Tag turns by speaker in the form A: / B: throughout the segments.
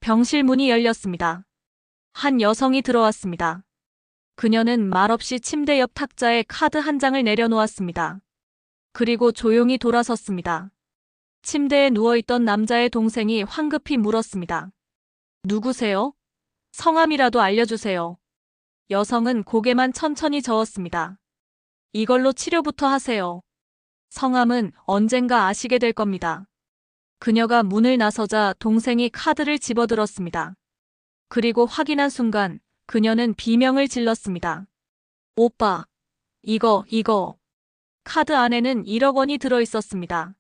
A: 병실 문이 열렸습니다. 한 여성이 들어왔습니다. 그녀는 말없이 침대 옆 탁자에 카드 한 장을 내려놓았습니다. 그리고 조용히 돌아섰습니다. 침대에 누워있던 남자의 동생이 황급히 물었습니다. 누구세요? 성함이라도 알려주세요. 여성은 고개만 천천히 저었습니다. 이걸로 치료부터 하세요. 성함은 언젠가 아시게 될 겁니다. 그녀가 문을 나서자 동생이 카드를 집어들었습니다. 그리고 확인한 순간 그녀는 비명을 질렀습니다. 오빠, 이거. 카드 안에는 1억 원이 들어있었습니다.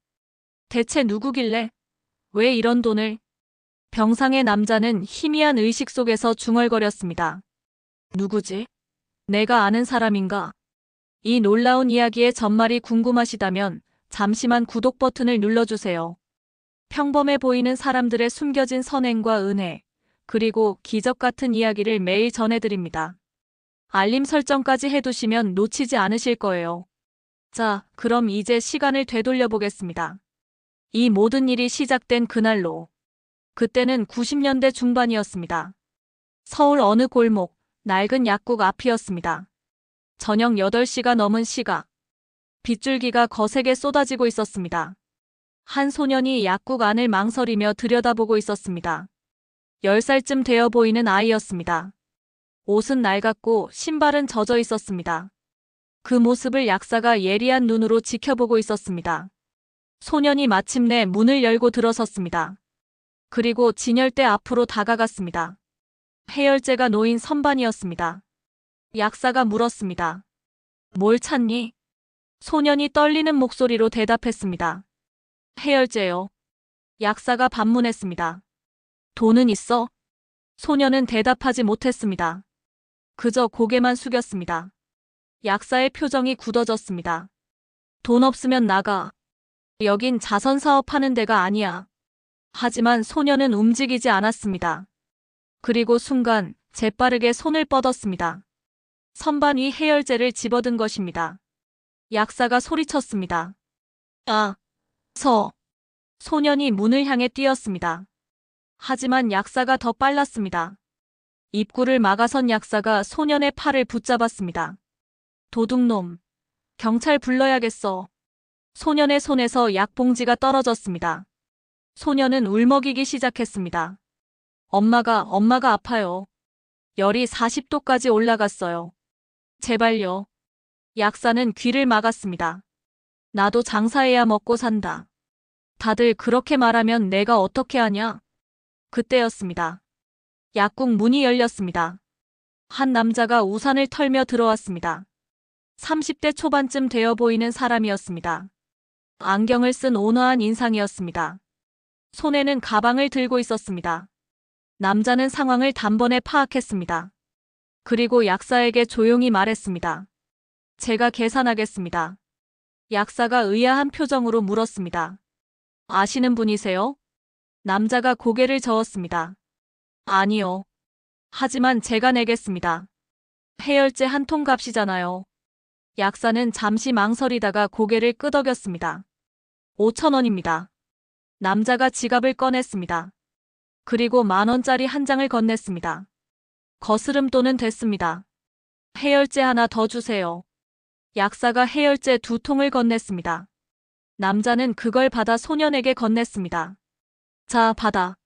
A: 대체 누구길래? 왜 이런 돈을? 병상의 남자는 희미한 의식 속에서 중얼거렸습니다. 누구지? 내가 아는 사람인가? 이 놀라운 이야기의 전말이 궁금하시다면 잠시만 구독 버튼을 눌러주세요. 평범해 보이는 사람들의 숨겨진 선행과 은혜, 그리고 기적 같은 이야기를 매일 전해드립니다. 알림 설정까지 해두시면 놓치지 않으실 거예요. 자, 그럼 이제 시간을 되돌려 보겠습니다. 이 모든 일이 시작된 그날로. 그때는 90년대 중반이었습니다. 서울 어느 골목, 낡은 약국 앞이었습니다. 저녁 8시가 넘은 시각. 빗줄기가 거세게 쏟아지고 있었습니다. 한 소년이 약국 안을 망설이며 들여다보고 있었습니다. 10살쯤 되어 보이는 아이였습니다. 옷은 낡았고 신발은 젖어 있었습니다. 그 모습을 약사가 예리한 눈으로 지켜보고 있었습니다. 소년이 마침내 문을 열고 들어섰습니다. 그리고 진열대 앞으로 다가갔습니다. 해열제가 놓인 선반이었습니다. 약사가 물었습니다. 뭘 찾니? 소년이 떨리는 목소리로 대답했습니다. 해열제요. 약사가 반문했습니다. 돈은 있어? 소년은 대답하지 못했습니다. 그저 고개만 숙였습니다. 약사의 표정이 굳어졌습니다. 돈 없으면 나가. 여긴 자선 사업하는 데가 아니야. 하지만 소년은 움직이지 않았습니다. 그리고 순간 재빠르게 손을 뻗었습니다. 선반 위 해열제를 집어든 것입니다. 약사가 소리쳤습니다. 아, 소년이 문을 향해 뛰었습니다. 하지만 약사가 더 빨랐습니다. 입구를 막아선 약사가 소년의 팔을 붙잡았습니다. 도둑놈, 경찰 불러야겠어. 소년의 손에서 약봉지가 떨어졌습니다. 소년은 울먹이기 시작했습니다. 엄마가 아파요. 열이 40도까지 올라갔어요. 제발요. 약사는 귀를 막았습니다. 나도 장사해야 먹고 산다. 다들 그렇게 말하면 내가 어떻게 하냐? 그때였습니다. 약국 문이 열렸습니다. 한 남자가 우산을 털며 들어왔습니다. 30대 초반쯤 되어 보이는 사람이었습니다. 안경을 쓴 온화한 인상이었습니다. 손에는 가방을 들고 있었습니다. 남자는 상황을 단번에 파악했습니다. 그리고 약사에게 조용히 말했습니다. 제가 계산하겠습니다. 약사가 의아한 표정으로 물었습니다. 아시는 분이세요? 남자가 고개를 저었습니다. 아니요. 하지만 제가 내겠습니다. 해열제 한 통 값이잖아요. 약사는 잠시 망설이다가 고개를 끄덕였습니다. 5,000원입니다. 남자가 지갑을 꺼냈습니다. 그리고 10,000원짜리 한 장을 건넸습니다. 거스름돈은 됐습니다. 해열제 하나 더 주세요. 약사가 해열제 2통을 건넸습니다. 남자는 그걸 받아 소년에게 건넸습니다. 자, 받아.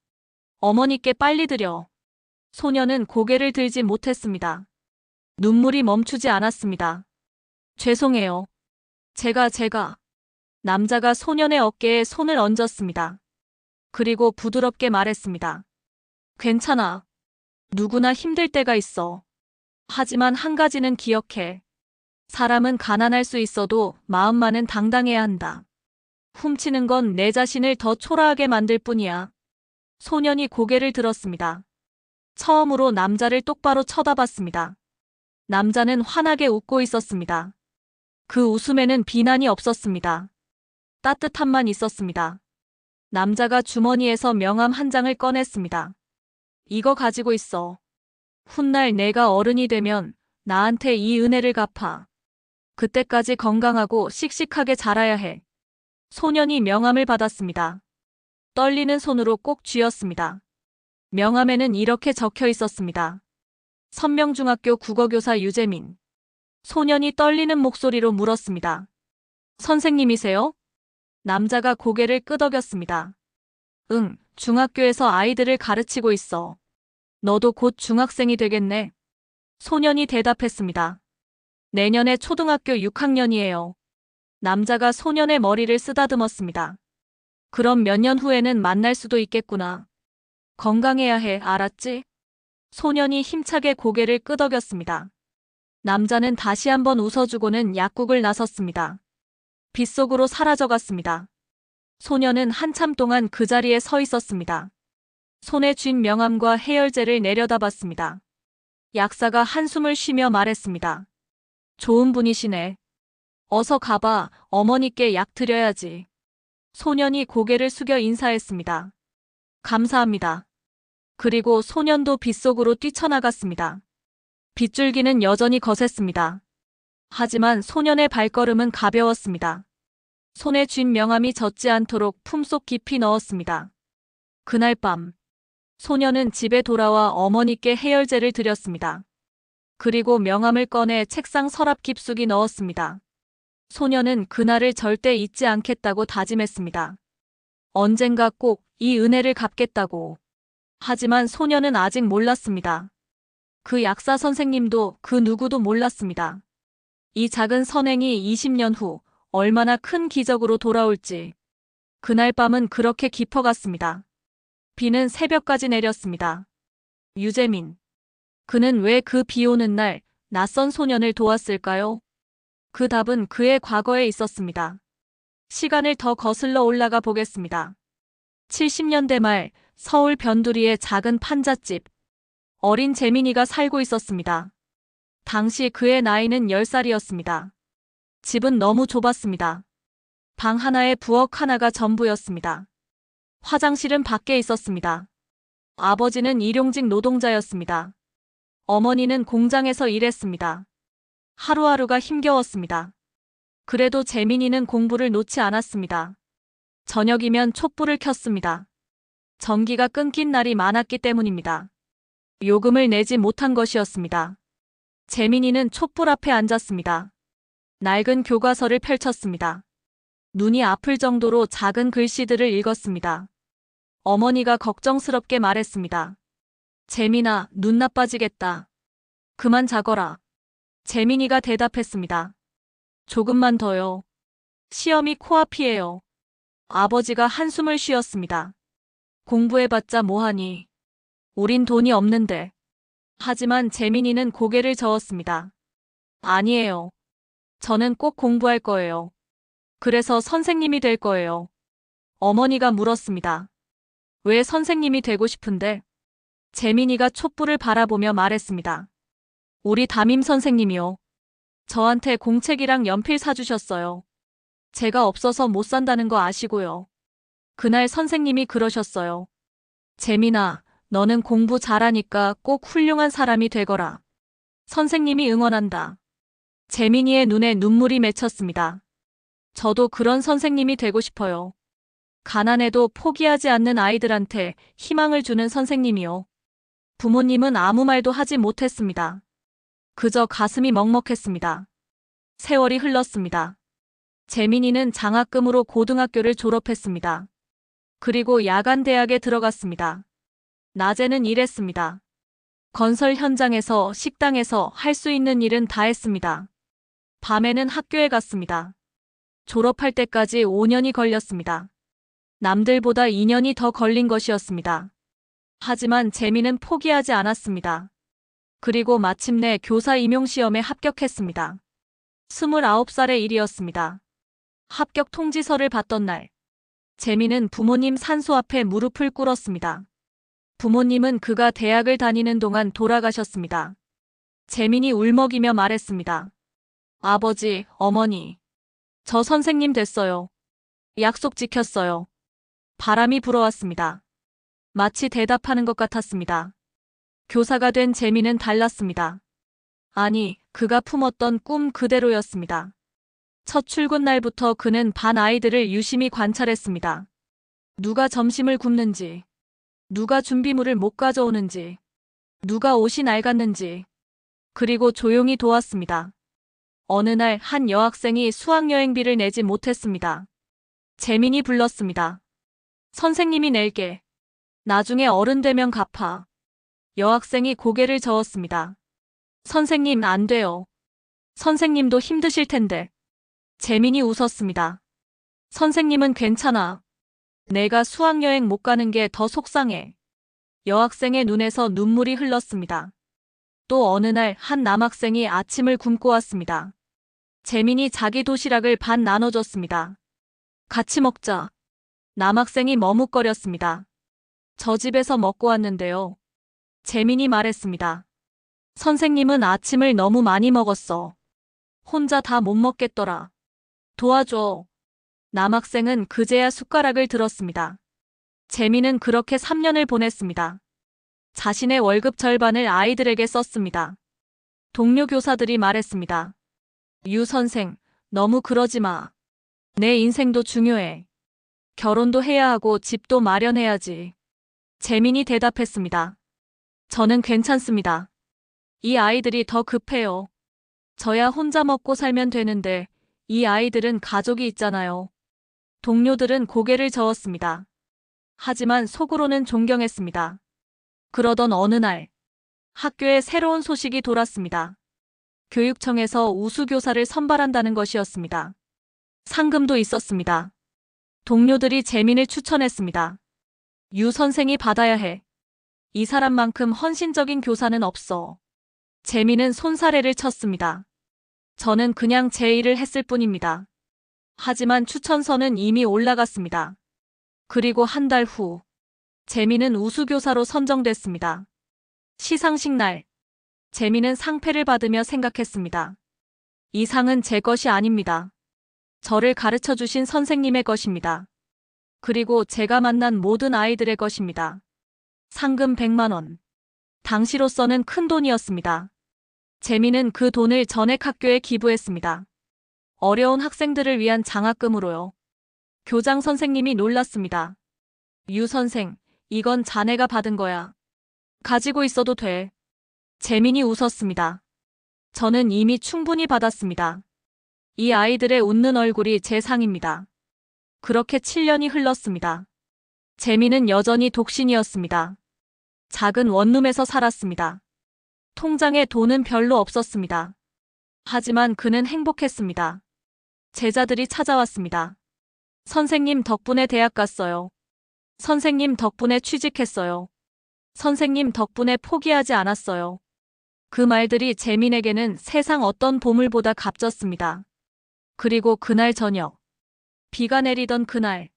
A: 어머니께 빨리 드려. 소년은 고개를 들지 못했습니다. 눈물이 멈추지 않았습니다. 죄송해요. 제가. 남자가 소년의 어깨에 손을 얹었습니다. 그리고 부드럽게 말했습니다. 괜찮아. 누구나 힘들 때가 있어. 하지만 한 가지는 기억해. 사람은 가난할 수 있어도 마음만은 당당해야 한다. 훔치는 건 내 자신을 더 초라하게 만들 뿐이야. 소년이 고개를 들었습니다. 처음으로 남자를 똑바로 쳐다봤습니다. 남자는 환하게 웃고 있었습니다. 그 웃음에는 비난이 없었습니다. 따뜻함만 있었습니다. 남자가 주머니에서 명함 한 장을 꺼냈습니다. 이거 가지고 있어. 훗날 내가 어른이 되면 나한테 이 은혜를 갚아. 그때까지 건강하고 씩씩하게 자라야 해. 소년이 명함을 받았습니다. 떨리는 손으로 꼭 쥐었습니다. 명함에는 이렇게 적혀 있었습니다. 선명중학교 국어교사 유재민. 소년이 떨리는 목소리로 물었습니다. 선생님이세요? 남자가 고개를 끄덕였습니다. 응, 중학교에서 아이들을 가르치고 있어. 너도 곧 중학생이 되겠네. 소년이 대답했습니다. 내년에 초등학교 6학년이에요. 남자가 소년의 머리를 쓰다듬었습니다. 그럼 몇 년 후에는 만날 수도 있겠구나. 건강해야 해, 알았지? 소년이 힘차게 고개를 끄덕였습니다. 남자는 다시 한번 웃어주고는 약국을 나섰습니다. 빗속으로 사라져갔습니다. 소년은 한참 동안 그 자리에 서 있었습니다. 손에 쥔 명함과 해열제를 내려다봤습니다. 약사가 한숨을 쉬며 말했습니다. 좋은 분이시네. 어서 가봐, 어머니께 약 드려야지. 소년이 고개를 숙여 인사했습니다. 감사합니다. 그리고 소년도 빗속으로 뛰쳐나갔습니다. 빗줄기는 여전히 거셌습니다. 하지만 소년의 발걸음은 가벼웠습니다. 손에 쥔 명함이 젖지 않도록 품속 깊이 넣었습니다. 그날 밤, 소년은 집에 돌아와 어머니께 해열제를 드렸습니다. 그리고 명함을 꺼내 책상 서랍 깊숙이 넣었습니다. 소년은 그날을 절대 잊지 않겠다고 다짐했습니다. 언젠가 꼭 이 은혜를 갚겠다고. 하지만 소년은 아직 몰랐습니다. 그 약사 선생님도 그 누구도 몰랐습니다. 이 작은 선행이 20년 후 얼마나 큰 기적으로 돌아올지. 그날 밤은 그렇게 깊어갔습니다. 비는 새벽까지 내렸습니다. 유재민. 그는 왜 그 비 오는 날 낯선 소년을 도왔을까요? 그 답은 그의 과거에 있었습니다. 시간을 더 거슬러 올라가 보겠습니다. 70년대 말 서울 변두리의 작은 판잣집. 어린 재민이가 살고 있었습니다. 당시 그의 나이는 10살이었습니다. 집은 너무 좁았습니다. 방 하나에 부엌 하나가 전부였습니다. 화장실은 밖에 있었습니다. 아버지는 일용직 노동자였습니다. 어머니는 공장에서 일했습니다. 하루하루가 힘겨웠습니다. 그래도 재민이는 공부를 놓지 않았습니다. 저녁이면 촛불을 켰습니다. 전기가 끊긴 날이 많았기 때문입니다. 요금을 내지 못한 것이었습니다. 재민이는 촛불 앞에 앉았습니다. 낡은 교과서를 펼쳤습니다. 눈이 아플 정도로 작은 글씨들을 읽었습니다. 어머니가 걱정스럽게 말했습니다. 재민아, 눈 나빠지겠다. 그만 자거라. 재민이가 대답했습니다. 조금만 더요. 시험이 코앞이에요. 아버지가 한숨을 쉬었습니다. 공부해봤자 뭐하니. 우린 돈이 없는데. 하지만 재민이는 고개를 저었습니다. 아니에요. 저는 꼭 공부할 거예요. 그래서 선생님이 될 거예요. 어머니가 물었습니다. 왜 선생님이 되고 싶은데? 재민이가 촛불을 바라보며 말했습니다. 우리 담임 선생님이요. 저한테 공책이랑 연필 사주셨어요. 제가 없어서 못 산다는 거 아시고요. 그날 선생님이 그러셨어요. 재민아, 너는 공부 잘하니까 꼭 훌륭한 사람이 되거라. 선생님이 응원한다. 재민이의 눈에 눈물이 맺혔습니다. 저도 그런 선생님이 되고 싶어요. 가난해도 포기하지 않는 아이들한테 희망을 주는 선생님이요. 부모님은 아무 말도 하지 못했습니다. 그저 가슴이 먹먹했습니다. 세월이 흘렀습니다. 재민이는 장학금으로 고등학교를 졸업했습니다. 그리고 야간대학에 들어갔습니다. 낮에는 일했습니다. 건설 현장에서 식당에서 할 수 있는 일은 다 했습니다. 밤에는 학교에 갔습니다. 졸업할 때까지 5년이 걸렸습니다. 남들보다 2년이 더 걸린 것이었습니다. 하지만 재민은 포기하지 않았습니다. 그리고 마침내 교사 임용시험에 합격했습니다. 29살의 일이었습니다. 합격 통지서를 받던 날, 재민은 부모님 산소 앞에 무릎을 꿇었습니다. 부모님은 그가 대학을 다니는 동안 돌아가셨습니다. 재민이 울먹이며 말했습니다. 아버지, 어머니, 저 선생님 됐어요. 약속 지켰어요. 바람이 불어왔습니다. 마치 대답하는 것 같았습니다. 교사가 된 재민은 달랐습니다. 아니, 그가 품었던 꿈 그대로였습니다. 첫 출근 날부터 그는 반 아이들을 유심히 관찰했습니다. 누가 점심을 굶는지, 누가 준비물을 못 가져오는지, 누가 옷이 낡았는지, 그리고 조용히 도왔습니다. 어느 날 한 여학생이 수학여행비를 내지 못했습니다. 재민이 불렀습니다. 선생님이 낼게. 나중에 어른 되면 갚아. 여학생이 고개를 저었습니다. 선생님, 안 돼요. 선생님도 힘드실 텐데. 재민이 웃었습니다. 선생님은 괜찮아. 내가 수학여행 못 가는 게 더 속상해. 여학생의 눈에서 눈물이 흘렀습니다. 또 어느 날 한 남학생이 아침을 굶고 왔습니다. 재민이 자기 도시락을 반 나눠줬습니다. 같이 먹자. 남학생이 머뭇거렸습니다. 저 집에서 먹고 왔는데요. 재민이 말했습니다. 선생님은 아침을 너무 많이 먹었어. 혼자 다 못 먹겠더라. 도와줘. 남학생은 그제야 숟가락을 들었습니다. 재민은 그렇게 3년을 보냈습니다. 자신의 월급 절반을 아이들에게 썼습니다. 동료 교사들이 말했습니다. 유 선생, 너무 그러지 마. 내 인생도 중요해. 결혼도 해야 하고 집도 마련해야지. 재민이 대답했습니다. 저는 괜찮습니다. 이 아이들이 더 급해요. 저야 혼자 먹고 살면 되는데 이 아이들은 가족이 있잖아요. 동료들은 고개를 저었습니다. 하지만 속으로는 존경했습니다. 그러던 어느 날 학교에 새로운 소식이 돌았습니다. 교육청에서 우수교사를 선발한다는 것이었습니다. 상금도 있었습니다. 동료들이 재민을 추천했습니다. 유 선생이 받아야 해. 이 사람만큼 헌신적인 교사는 없어. 재민은 손사래를 쳤습니다. 저는 그냥 제 일을 했을 뿐입니다. 하지만 추천서는 이미 올라갔습니다. 그리고 한 달 후, 재민은 우수교사로 선정됐습니다. 시상식 날, 재민은 상패를 받으며 생각했습니다. 이 상은 제 것이 아닙니다. 저를 가르쳐 주신 선생님의 것입니다. 그리고 제가 만난 모든 아이들의 것입니다. 상금 100만 원. 당시로서는 큰 돈이었습니다. 재민은 그 돈을 전액학교에 기부했습니다. 어려운 학생들을 위한 장학금으로요. 교장 선생님이 놀랐습니다. 유 선생, 이건 자네가 받은 거야. 가지고 있어도 돼. 재민이 웃었습니다. 저는 이미 충분히 받았습니다. 이 아이들의 웃는 얼굴이 제 상입니다. 그렇게 7년이 흘렀습니다. 재민은 여전히 독신이었습니다. 작은 원룸에서 살았습니다. 통장에 돈은 별로 없었습니다. 하지만 그는 행복했습니다. 제자들이 찾아왔습니다. 선생님 덕분에 대학 갔어요. 선생님 덕분에 취직했어요. 선생님 덕분에 포기하지 않았어요. 그 말들이 재민에게는 세상 어떤 보물보다 값졌습니다. 그리고 그날 저녁, 비가 내리던 그날,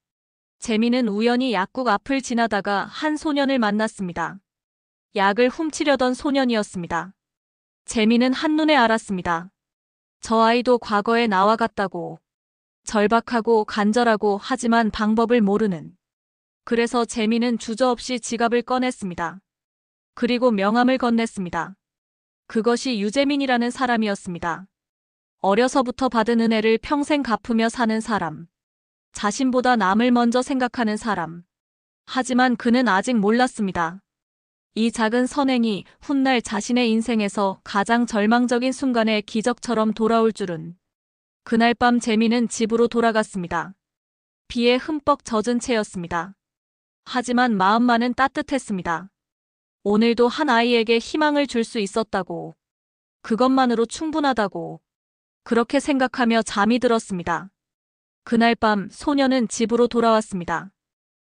A: 재민은 우연히 약국 앞을 지나다가 한 소년을 만났습니다. 약을 훔치려던 소년이었습니다. 재민은 한눈에 알았습니다. 저 아이도 과거에 나와 같다고. 절박하고 간절하고 하지만 방법을 모르는. 그래서 재민은 주저없이 지갑을 꺼냈습니다. 그리고 명함을 건넸습니다. 그것이 유재민이라는 사람이었습니다. 어려서부터 받은 은혜를 평생 갚으며 사는 사람. 자신보다 남을 먼저 생각하는 사람. 하지만 그는 아직 몰랐습니다. 이 작은 선행이 훗날 자신의 인생에서 가장 절망적인 순간에 기적처럼 돌아올 줄은. 그날 밤 재민은 집으로 돌아갔습니다. 비에 흠뻑 젖은 채였습니다. 하지만 마음만은 따뜻했습니다. 오늘도 한 아이에게 희망을 줄 수 있었다고. 그것만으로 충분하다고. 그렇게 생각하며 잠이 들었습니다. 그날 밤 소녀는 집으로 돌아왔습니다.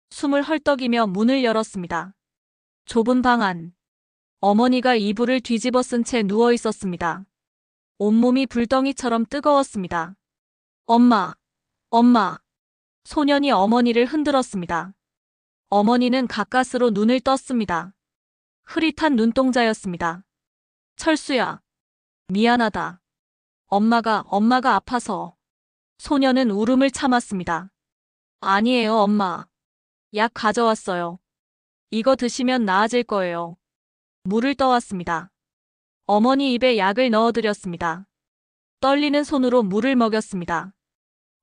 A: 숨을 헐떡이며 문을 열었습니다. 좁은 방 안. 어머니가 이불을 뒤집어 쓴 채 누워 있었습니다. 온몸이 불덩이처럼 뜨거웠습니다. 엄마, 엄마. 소년이 어머니를 흔들었습니다. 어머니는 가까스로 눈을 떴습니다. 흐릿한 눈동자였습니다. 철수야. 미안하다. 엄마가 아파서. 소년은 울음을 참았습니다. 아니에요, 엄마. 약 가져왔어요. 이거 드시면 나아질 거예요. 물을 떠왔습니다. 어머니 입에 약을 넣어드렸습니다. 떨리는 손으로 물을 먹였습니다.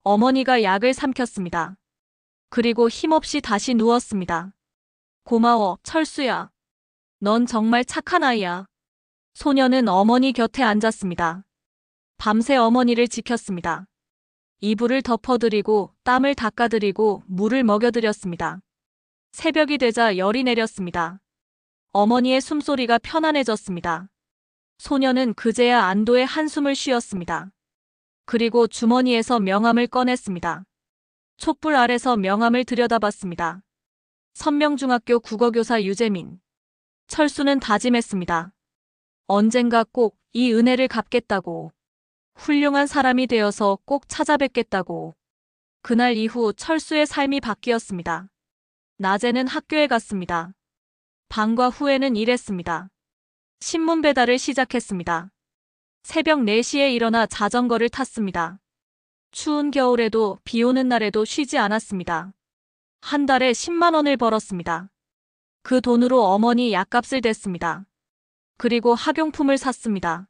A: 어머니가 약을 삼켰습니다. 그리고 힘없이 다시 누웠습니다. 고마워, 철수야. 넌 정말 착한 아이야. 소녀는 어머니 곁에 앉았습니다. 밤새 어머니를 지켰습니다. 이불을 덮어드리고 땀을 닦아드리고 물을 먹여드렸습니다. 새벽이 되자 열이 내렸습니다. 어머니의 숨소리가 편안해졌습니다. 소녀는 그제야 안도의 한숨을 쉬었습니다. 그리고 주머니에서 명함을 꺼냈습니다. 촛불 아래서 명함을 들여다봤습니다. 선명중학교 국어교사 유재민. 철수는 다짐했습니다. 언젠가 꼭 이 은혜를 갚겠다고. 훌륭한 사람이 되어서 꼭 찾아뵙겠다고. 그날 이후 철수의 삶이 바뀌었습니다. 낮에는 학교에 갔습니다. 방과 후에는 일했습니다. 신문 배달을 시작했습니다. 새벽 4시에 일어나 자전거를 탔습니다. 추운 겨울에도 비 오는 날에도 쉬지 않았습니다. 한 달에 10만 원을 벌었습니다. 그 돈으로 어머니 약값을 댔습니다. 그리고 학용품을 샀습니다.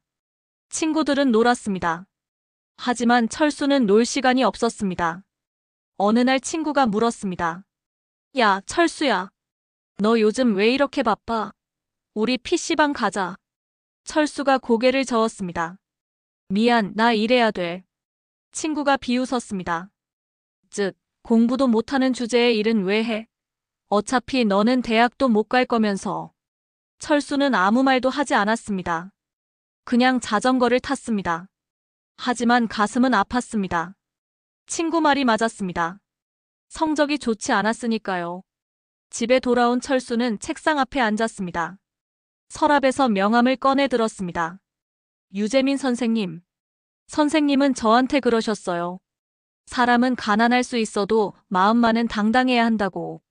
A: 친구들은 놀았습니다. 하지만 철수는 놀 시간이 없었습니다. 어느 날 친구가 물었습니다. 야, 철수야. 너 요즘 왜 이렇게 바빠? 우리 PC방 가자. 철수가 고개를 저었습니다. 미안, 나 일해야 돼. 친구가 비웃었습니다. 즉, 공부도 못하는 주제에 일은 왜 해? 어차피 너는 대학도 못 갈 거면서. 철수는 아무 말도 하지 않았습니다. 그냥 자전거를 탔습니다. 하지만 가슴은 아팠습니다. 친구 말이 맞았습니다. 성적이 좋지 않았으니까요. 집에 돌아온 철수는 책상 앞에 앉았습니다. 서랍에서 명함을 꺼내 들었습니다. 유재민 선생님. 선생님은 저한테 그러셨어요. 사람은 가난할 수 있어도 마음만은 당당해야 한다고.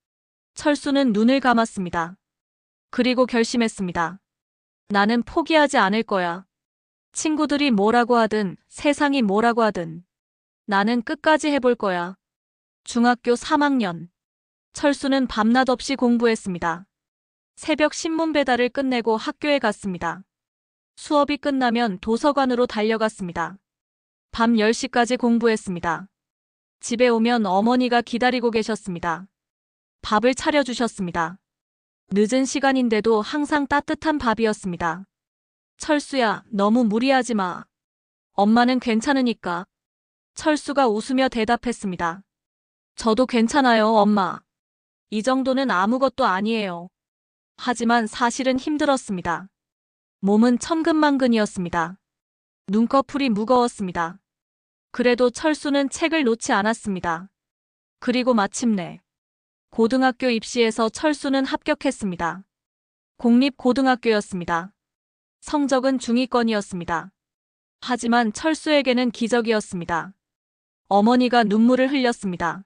A: 철수는 눈을 감았습니다. 그리고 결심했습니다. 나는 포기하지 않을 거야. 친구들이 뭐라고 하든 세상이 뭐라고 하든 나는 끝까지 해볼 거야. 중학교 3학년. 철수는 밤낮 없이 공부했습니다. 새벽 신문 배달을 끝내고 학교에 갔습니다. 수업이 끝나면 도서관으로 달려갔습니다. 밤 10시까지 공부했습니다. 집에 오면 어머니가 기다리고 계셨습니다. 밥을 차려주셨습니다. 늦은 시간인데도 항상 따뜻한 밥이었습니다. 철수야, 너무 무리하지 마. 엄마는 괜찮으니까. 철수가 웃으며 대답했습니다. 저도 괜찮아요, 엄마. 이 정도는 아무것도 아니에요. 하지만 사실은 힘들었습니다. 몸은 천근만근이었습니다. 눈꺼풀이 무거웠습니다. 그래도 철수는 책을 놓지 않았습니다. 그리고 마침내 고등학교 입시에서 철수는 합격했습니다. 공립고등학교였습니다. 성적은 중위권이었습니다. 하지만 철수에게는 기적이었습니다. 어머니가 눈물을 흘렸습니다.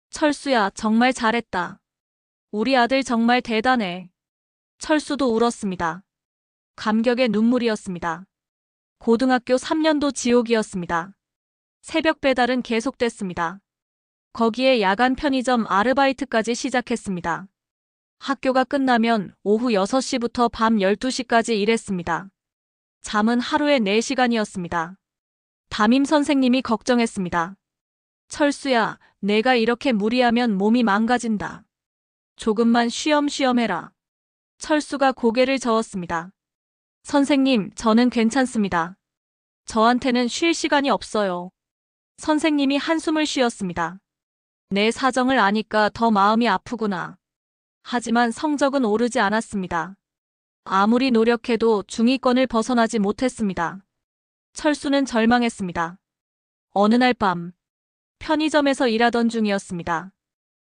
A: 철수야, 정말 잘했다. 우리 아들 정말 대단해. 철수도 울었습니다. 감격의 눈물이었습니다. 고등학교 3년도 지옥이었습니다. 새벽 배달은 계속됐습니다. 거기에 야간 편의점 아르바이트까지 시작했습니다. 학교가 끝나면 오후 6시부터 밤 12시까지 일했습니다. 잠은 하루에 4시간이었습니다. 담임 선생님이 걱정했습니다. 철수야, 내가 이렇게 무리하면 몸이 망가진다. 조금만 쉬엄쉬엄 해라. 철수가 고개를 저었습니다. 선생님, 저는 괜찮습니다. 저한테는 쉴 시간이 없어요. 선생님이 한숨을 쉬었습니다. 내 사정을 아니까 더 마음이 아프구나. 하지만 성적은 오르지 않았습니다. 아무리 노력해도 중위권을 벗어나지 못했습니다. 철수는 절망했습니다. 어느 날 밤, 편의점에서 일하던 중이었습니다.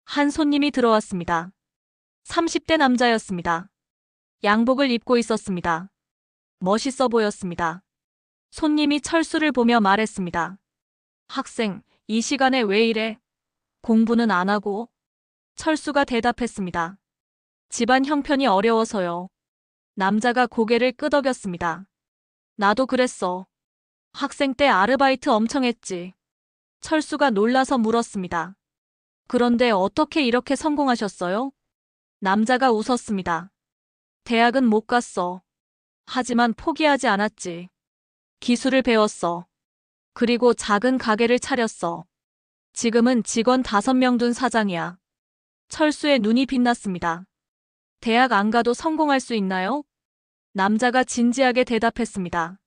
A: 한 손님이 들어왔습니다. 30대 남자였습니다. 양복을 입고 있었습니다. 멋있어 보였습니다. 손님이 철수를 보며 말했습니다. 학생, 이 시간에 왜 이래? 공부는 안 하고? 철수가 대답했습니다. 집안 형편이 어려워서요. 남자가 고개를 끄덕였습니다. 나도 그랬어. 학생 때 아르바이트 엄청 했지. 철수가 놀라서 물었습니다. 그런데 어떻게 이렇게 성공하셨어요? 남자가 웃었습니다. 대학은 못 갔어. 하지만 포기하지 않았지. 기술을 배웠어. 그리고 작은 가게를 차렸어. 지금은 직원 5명 둔 사장이야. 철수의 눈이 빛났습니다. 대학 안 가도 성공할 수 있나요? 남자가 진지하게 대답했습니다.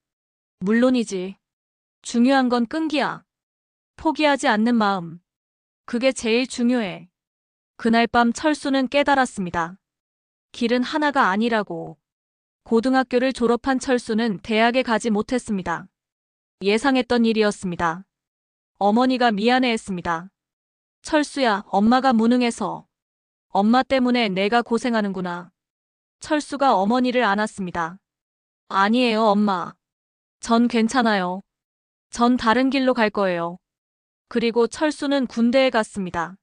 A: 물론이지. 중요한 건 끈기야. 포기하지 않는 마음. 그게 제일 중요해. 그날 밤 철수는 깨달았습니다. 길은 하나가 아니라고. 고등학교를 졸업한 철수는 대학에 가지 못했습니다. 예상했던 일이었습니다. 어머니가 미안해했습니다. 철수야, 엄마가 무능해서. 엄마 때문에 내가 고생하는구나. 철수가 어머니를 안았습니다. 아니에요, 엄마. 전 괜찮아요. 전 다른 길로 갈 거예요. 그리고 철수는 군대에 갔습니다.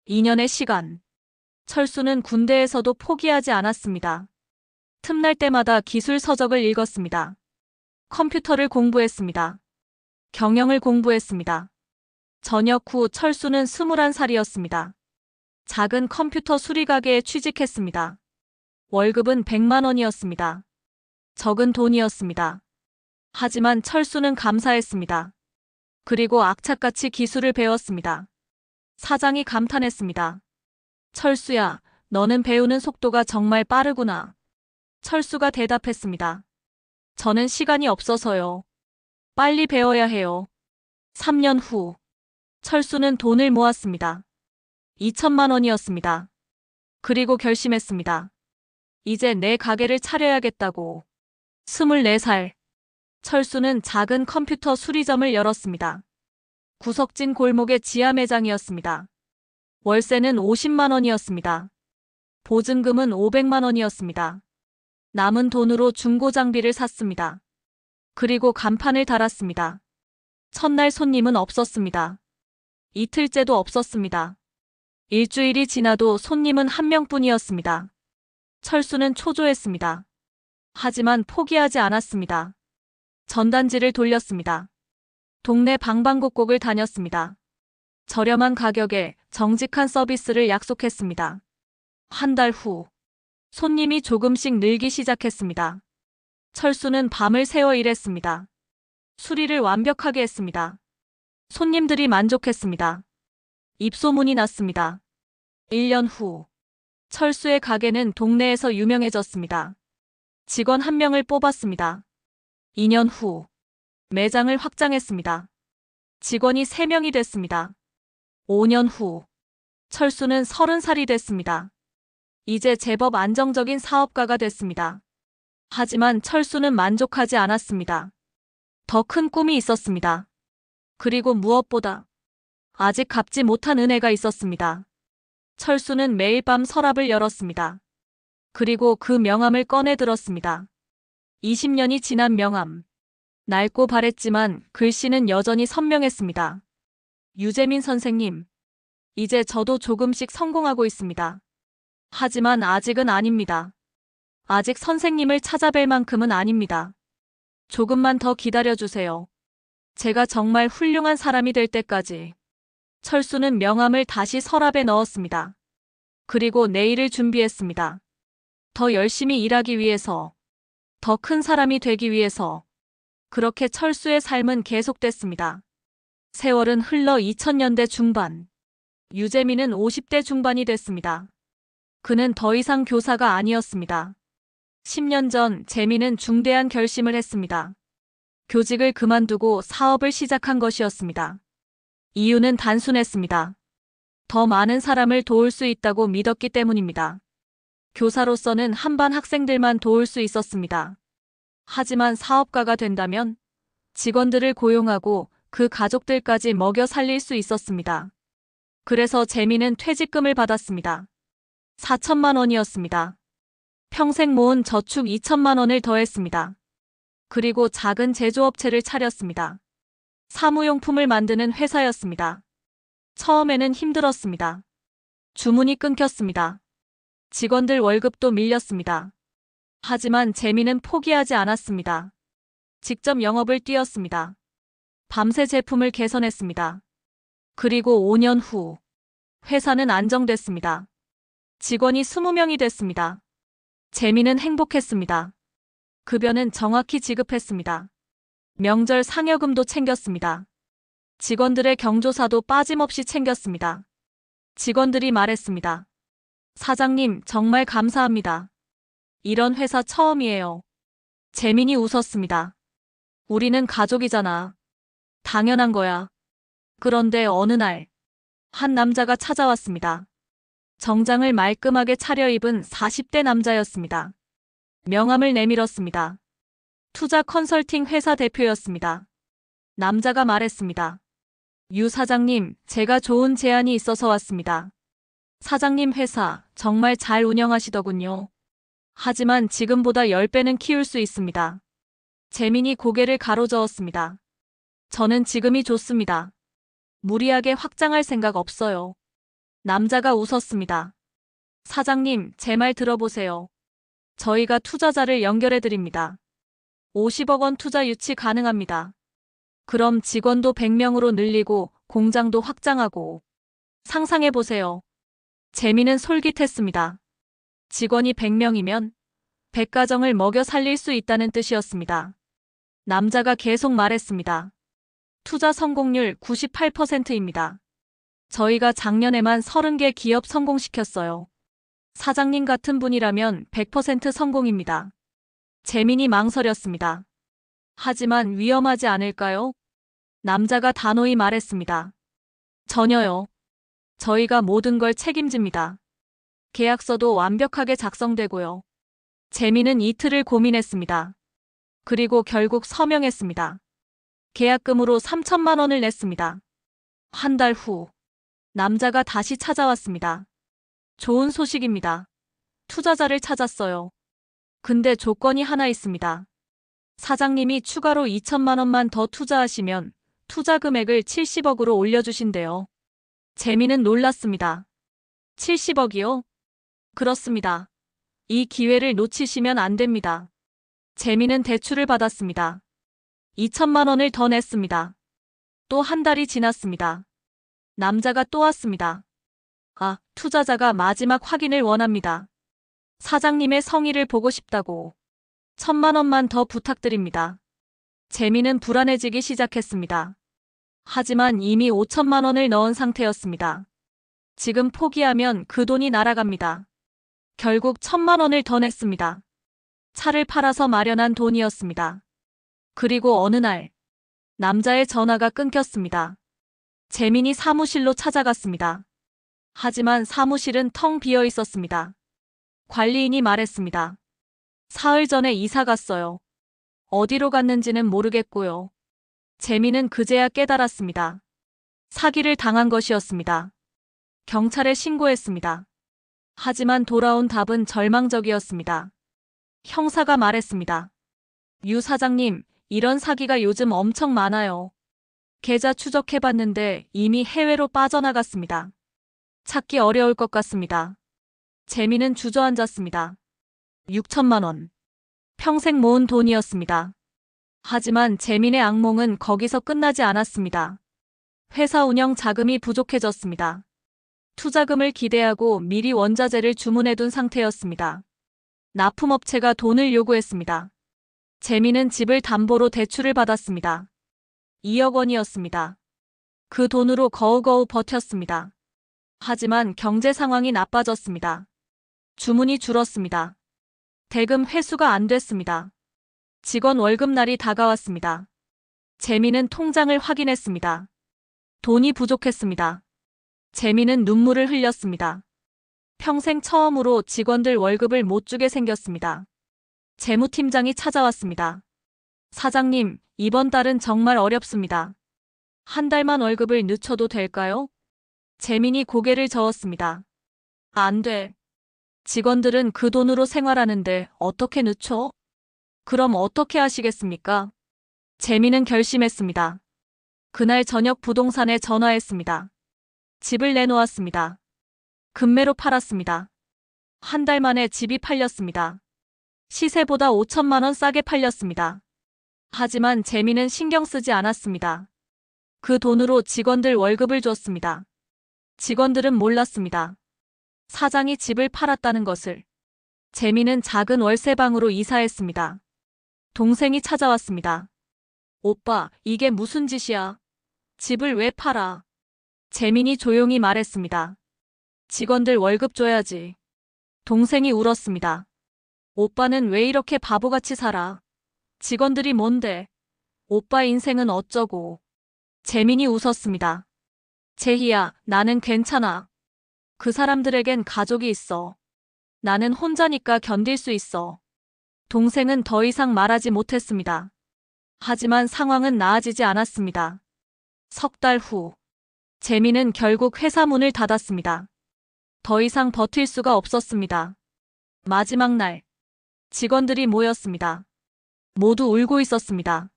A: 2년의 시간. 철수는 군대에서도 포기하지 않았습니다. 틈날 때마다 기술 서적을 읽었습니다. 컴퓨터를 공부했습니다. 경영을 공부했습니다. 저녁 후 철수는 21살이었습니다. 작은 컴퓨터 수리가게에 취직했습니다. 월급은 100만 원이었습니다. 적은 돈이었습니다. 하지만 철수는 감사했습니다. 그리고 악착같이 기술을 배웠습니다. 사장이 감탄했습니다. 철수야, 너는 배우는 속도가 정말 빠르구나. 철수가 대답했습니다. 저는 시간이 없어서요. 빨리 배워야 해요. 3년 후, 철수는 돈을 모았습니다. 2천만 원이었습니다. 그리고 결심했습니다. 이제 내 가게를 차려야겠다고. 24살. 철수는 작은 컴퓨터 수리점을 열었습니다. 구석진 골목의 지하 매장이었습니다. 월세는 50만 원이었습니다. 보증금은 500만 원이었습니다. 남은 돈으로 중고 장비를 샀습니다. 그리고 간판을 달았습니다. 첫날 손님은 없었습니다. 이틀째도 없었습니다. 일주일이 지나도 손님은 한 명뿐이었습니다. 철수는 초조했습니다. 하지만 포기하지 않았습니다. 전단지를 돌렸습니다. 동네 방방곡곡을 다녔습니다. 저렴한 가격에 정직한 서비스를 약속했습니다. 한 달 후, 손님이 조금씩 늘기 시작했습니다. 철수는 밤을 새워 일했습니다. 수리를 완벽하게 했습니다. 손님들이 만족했습니다. 입소문이 났습니다. 1년 후, 철수의 가게는 동네에서 유명해졌습니다. 직원 한 명을 뽑았습니다. 2년 후, 매장을 확장했습니다. 직원이 3명이 됐습니다. 5년 후, 철수는 30살이 됐습니다. 이제 제법 안정적인 사업가가 됐습니다. 하지만 철수는 만족하지 않았습니다. 더 큰 꿈이 있었습니다. 그리고 무엇보다 아직 갚지 못한 은혜가 있었습니다. 철수는 매일 밤 서랍을 열었습니다. 그리고 그 명함을 꺼내 들었습니다. 20년이 지난 명함. 낡고 바랬지만 글씨는 여전히 선명했습니다. 유재민 선생님, 이제 저도 조금씩 성공하고 있습니다. 하지만 아직은 아닙니다. 아직 선생님을 찾아뵐 만큼은 아닙니다. 조금만 더 기다려주세요. 제가 정말 훌륭한 사람이 될 때까지. 철수는 명함을 다시 서랍에 넣었습니다. 그리고 내일을 준비했습니다. 더 열심히 일하기 위해서, 더 큰 사람이 되기 위해서. 그렇게 철수의 삶은 계속됐습니다. 세월은 흘러 2000년대 중반. 유재민은 50대 중반이 됐습니다. 그는 더 이상 교사가 아니었습니다. 10년 전 재민은 중대한 결심을 했습니다. 교직을 그만두고 사업을 시작한 것이었습니다. 이유는 단순했습니다. 더 많은 사람을 도울 수 있다고 믿었기 때문입니다. 교사로서는 한반 학생들만 도울 수 있었습니다. 하지만 사업가가 된다면 직원들을 고용하고 그 가족들까지 먹여 살릴 수 있었습니다. 그래서 재민은 퇴직금을 받았습니다. 4천만 원이었습니다. 평생 모은 저축 2천만 원을 더했습니다. 그리고 작은 제조업체를 차렸습니다. 사무용품을 만드는 회사였습니다. 처음에는 힘들었습니다. 주문이 끊겼습니다. 직원들 월급도 밀렸습니다. 하지만 재민은 포기하지 않았습니다. 직접 영업을 뛰었습니다. 밤새 제품을 개선했습니다. 그리고 5년 후, 회사는 안정됐습니다. 직원이 20명이 됐습니다. 재민은 행복했습니다. 급여는 정확히 지급했습니다. 명절 상여금도 챙겼습니다. 직원들의 경조사도 빠짐없이 챙겼습니다. 직원들이 말했습니다. 사장님, 정말 감사합니다. 이런 회사 처음이에요. 재민이 웃었습니다. 우리는 가족이잖아. 당연한 거야. 그런데 어느 날, 한 남자가 찾아왔습니다. 정장을 말끔하게 차려입은 40대 남자였습니다. 명함을 내밀었습니다. 투자 컨설팅 회사 대표였습니다. 남자가 말했습니다. 유 사장님, 제가 좋은 제안이 있어서 왔습니다. 사장님 회사 정말 잘 운영하시더군요. 하지만 지금보다 10배는 키울 수 있습니다. 재민이 고개를 가로저었습니다. 저는 지금이 좋습니다. 무리하게 확장할 생각 없어요. 남자가 웃었습니다. 사장님, 제 말 들어보세요. 저희가 투자자를 연결해 드립니다. 50억 원 투자 유치 가능합니다. 그럼 직원도 100명으로 늘리고 공장도 확장하고. 상상해 보세요. 재미는 솔깃했습니다. 직원이 100명이면 100가정을 먹여 살릴 수 있다는 뜻이었습니다. 남자가 계속 말했습니다. 투자 성공률 98%입니다. 저희가 작년에만 30개 기업 성공시켰어요. 사장님 같은 분이라면 100% 성공입니다. 재민이 망설였습니다. 하지만 위험하지 않을까요? 남자가 단호히 말했습니다. 전혀요. 저희가 모든 걸 책임집니다. 계약서도 완벽하게 작성되고요. 재민은 이틀을 고민했습니다. 그리고 결국 서명했습니다. 계약금으로 3천만 원을 냈습니다. 한 달 후, 남자가 다시 찾아왔습니다. 좋은 소식입니다. 투자자를 찾았어요. 근데 조건이 하나 있습니다. 사장님이 추가로 2천만 원만 더 투자하시면 투자 금액을 70억으로 올려주신대요. 재민은 놀랐습니다. 70억이요? 그렇습니다. 이 기회를 놓치시면 안 됩니다. 재민은 대출을 받았습니다. 2천만 원을 더 냈습니다. 또 한 달이 지났습니다. 남자가 또 왔습니다. 투자자가 마지막 확인을 원합니다. 사장님의 성의를 보고 싶다고. 1천만 원만 더 부탁드립니다. 재민은 불안해지기 시작했습니다. 하지만 이미 5천만 원을 넣은 상태였습니다. 지금 포기하면 그 돈이 날아갑니다. 결국 1천만 원을 더 냈습니다. 차를 팔아서 마련한 돈이었습니다. 그리고 어느 날, 남자의 전화가 끊겼습니다. 재민이 사무실로 찾아갔습니다. 하지만 사무실은 텅 비어 있었습니다. 관리인이 말했습니다. 사흘 전에 이사 갔어요. 어디로 갔는지는 모르겠고요. 재민은 그제야 깨달았습니다. 사기를 당한 것이었습니다. 경찰에 신고했습니다. 하지만 돌아온 답은 절망적이었습니다. 형사가 말했습니다. 유 사장님, 이런 사기가 요즘 엄청 많아요. 계좌 추적해봤는데 이미 해외로 빠져나갔습니다. 찾기 어려울 것 같습니다. 재민은 주저앉았습니다. 6천만 원. 평생 모은 돈이었습니다. 하지만 재민의 악몽은 거기서 끝나지 않았습니다. 회사 운영 자금이 부족해졌습니다. 투자금을 기대하고 미리 원자재를 주문해둔 상태였습니다. 납품업체가 돈을 요구했습니다. 재민은 집을 담보로 대출을 받았습니다. 2억 원이었습니다. 그 돈으로 거우거우 버텼습니다. 하지만 경제 상황이 나빠졌습니다. 주문이 줄었습니다. 대금 회수가 안 됐습니다. 직원 월급날이 다가왔습니다. 재민은 통장을 확인했습니다. 돈이 부족했습니다. 재민은 눈물을 흘렸습니다. 평생 처음으로 직원들 월급을 못 주게 생겼습니다. 재무팀장이 찾아왔습니다. 사장님, 이번 달은 정말 어렵습니다. 한 달만 월급을 늦춰도 될까요? 재민이 고개를 저었습니다. 안 돼. 직원들은 그 돈으로 생활하는데 어떻게 늦춰? 그럼 어떻게 하시겠습니까? 재민은 결심했습니다. 그날 저녁 부동산에 전화했습니다. 집을 내놓았습니다. 금매로 팔았습니다. 한 달 만에 집이 팔렸습니다. 시세보다 5천만 원 싸게 팔렸습니다. 하지만 재민은 신경 쓰지 않았습니다. 그 돈으로 직원들 월급을 줬습니다. 직원들은 몰랐습니다. 사장이 집을 팔았다는 것을. 재민은 작은 월세방으로 이사했습니다. 동생이 찾아왔습니다. 오빠, 이게 무슨 짓이야? 집을 왜 팔아? 재민이 조용히 말했습니다. 직원들 월급 줘야지. 동생이 울었습니다. 오빠는 왜 이렇게 바보같이 살아? 직원들이 뭔데? 오빠 인생은 어쩌고? 재민이 웃었습니다. 제희야, 나는 괜찮아. 그 사람들에겐 가족이 있어. 나는 혼자니까 견딜 수 있어. 동생은 더 이상 말하지 못했습니다. 하지만 상황은 나아지지 않았습니다. 석 달 후, 재민은 결국 회사 문을 닫았습니다. 더 이상 버틸 수가 없었습니다. 마지막 날, 직원들이 모였습니다. 모두 울고 있었습니다.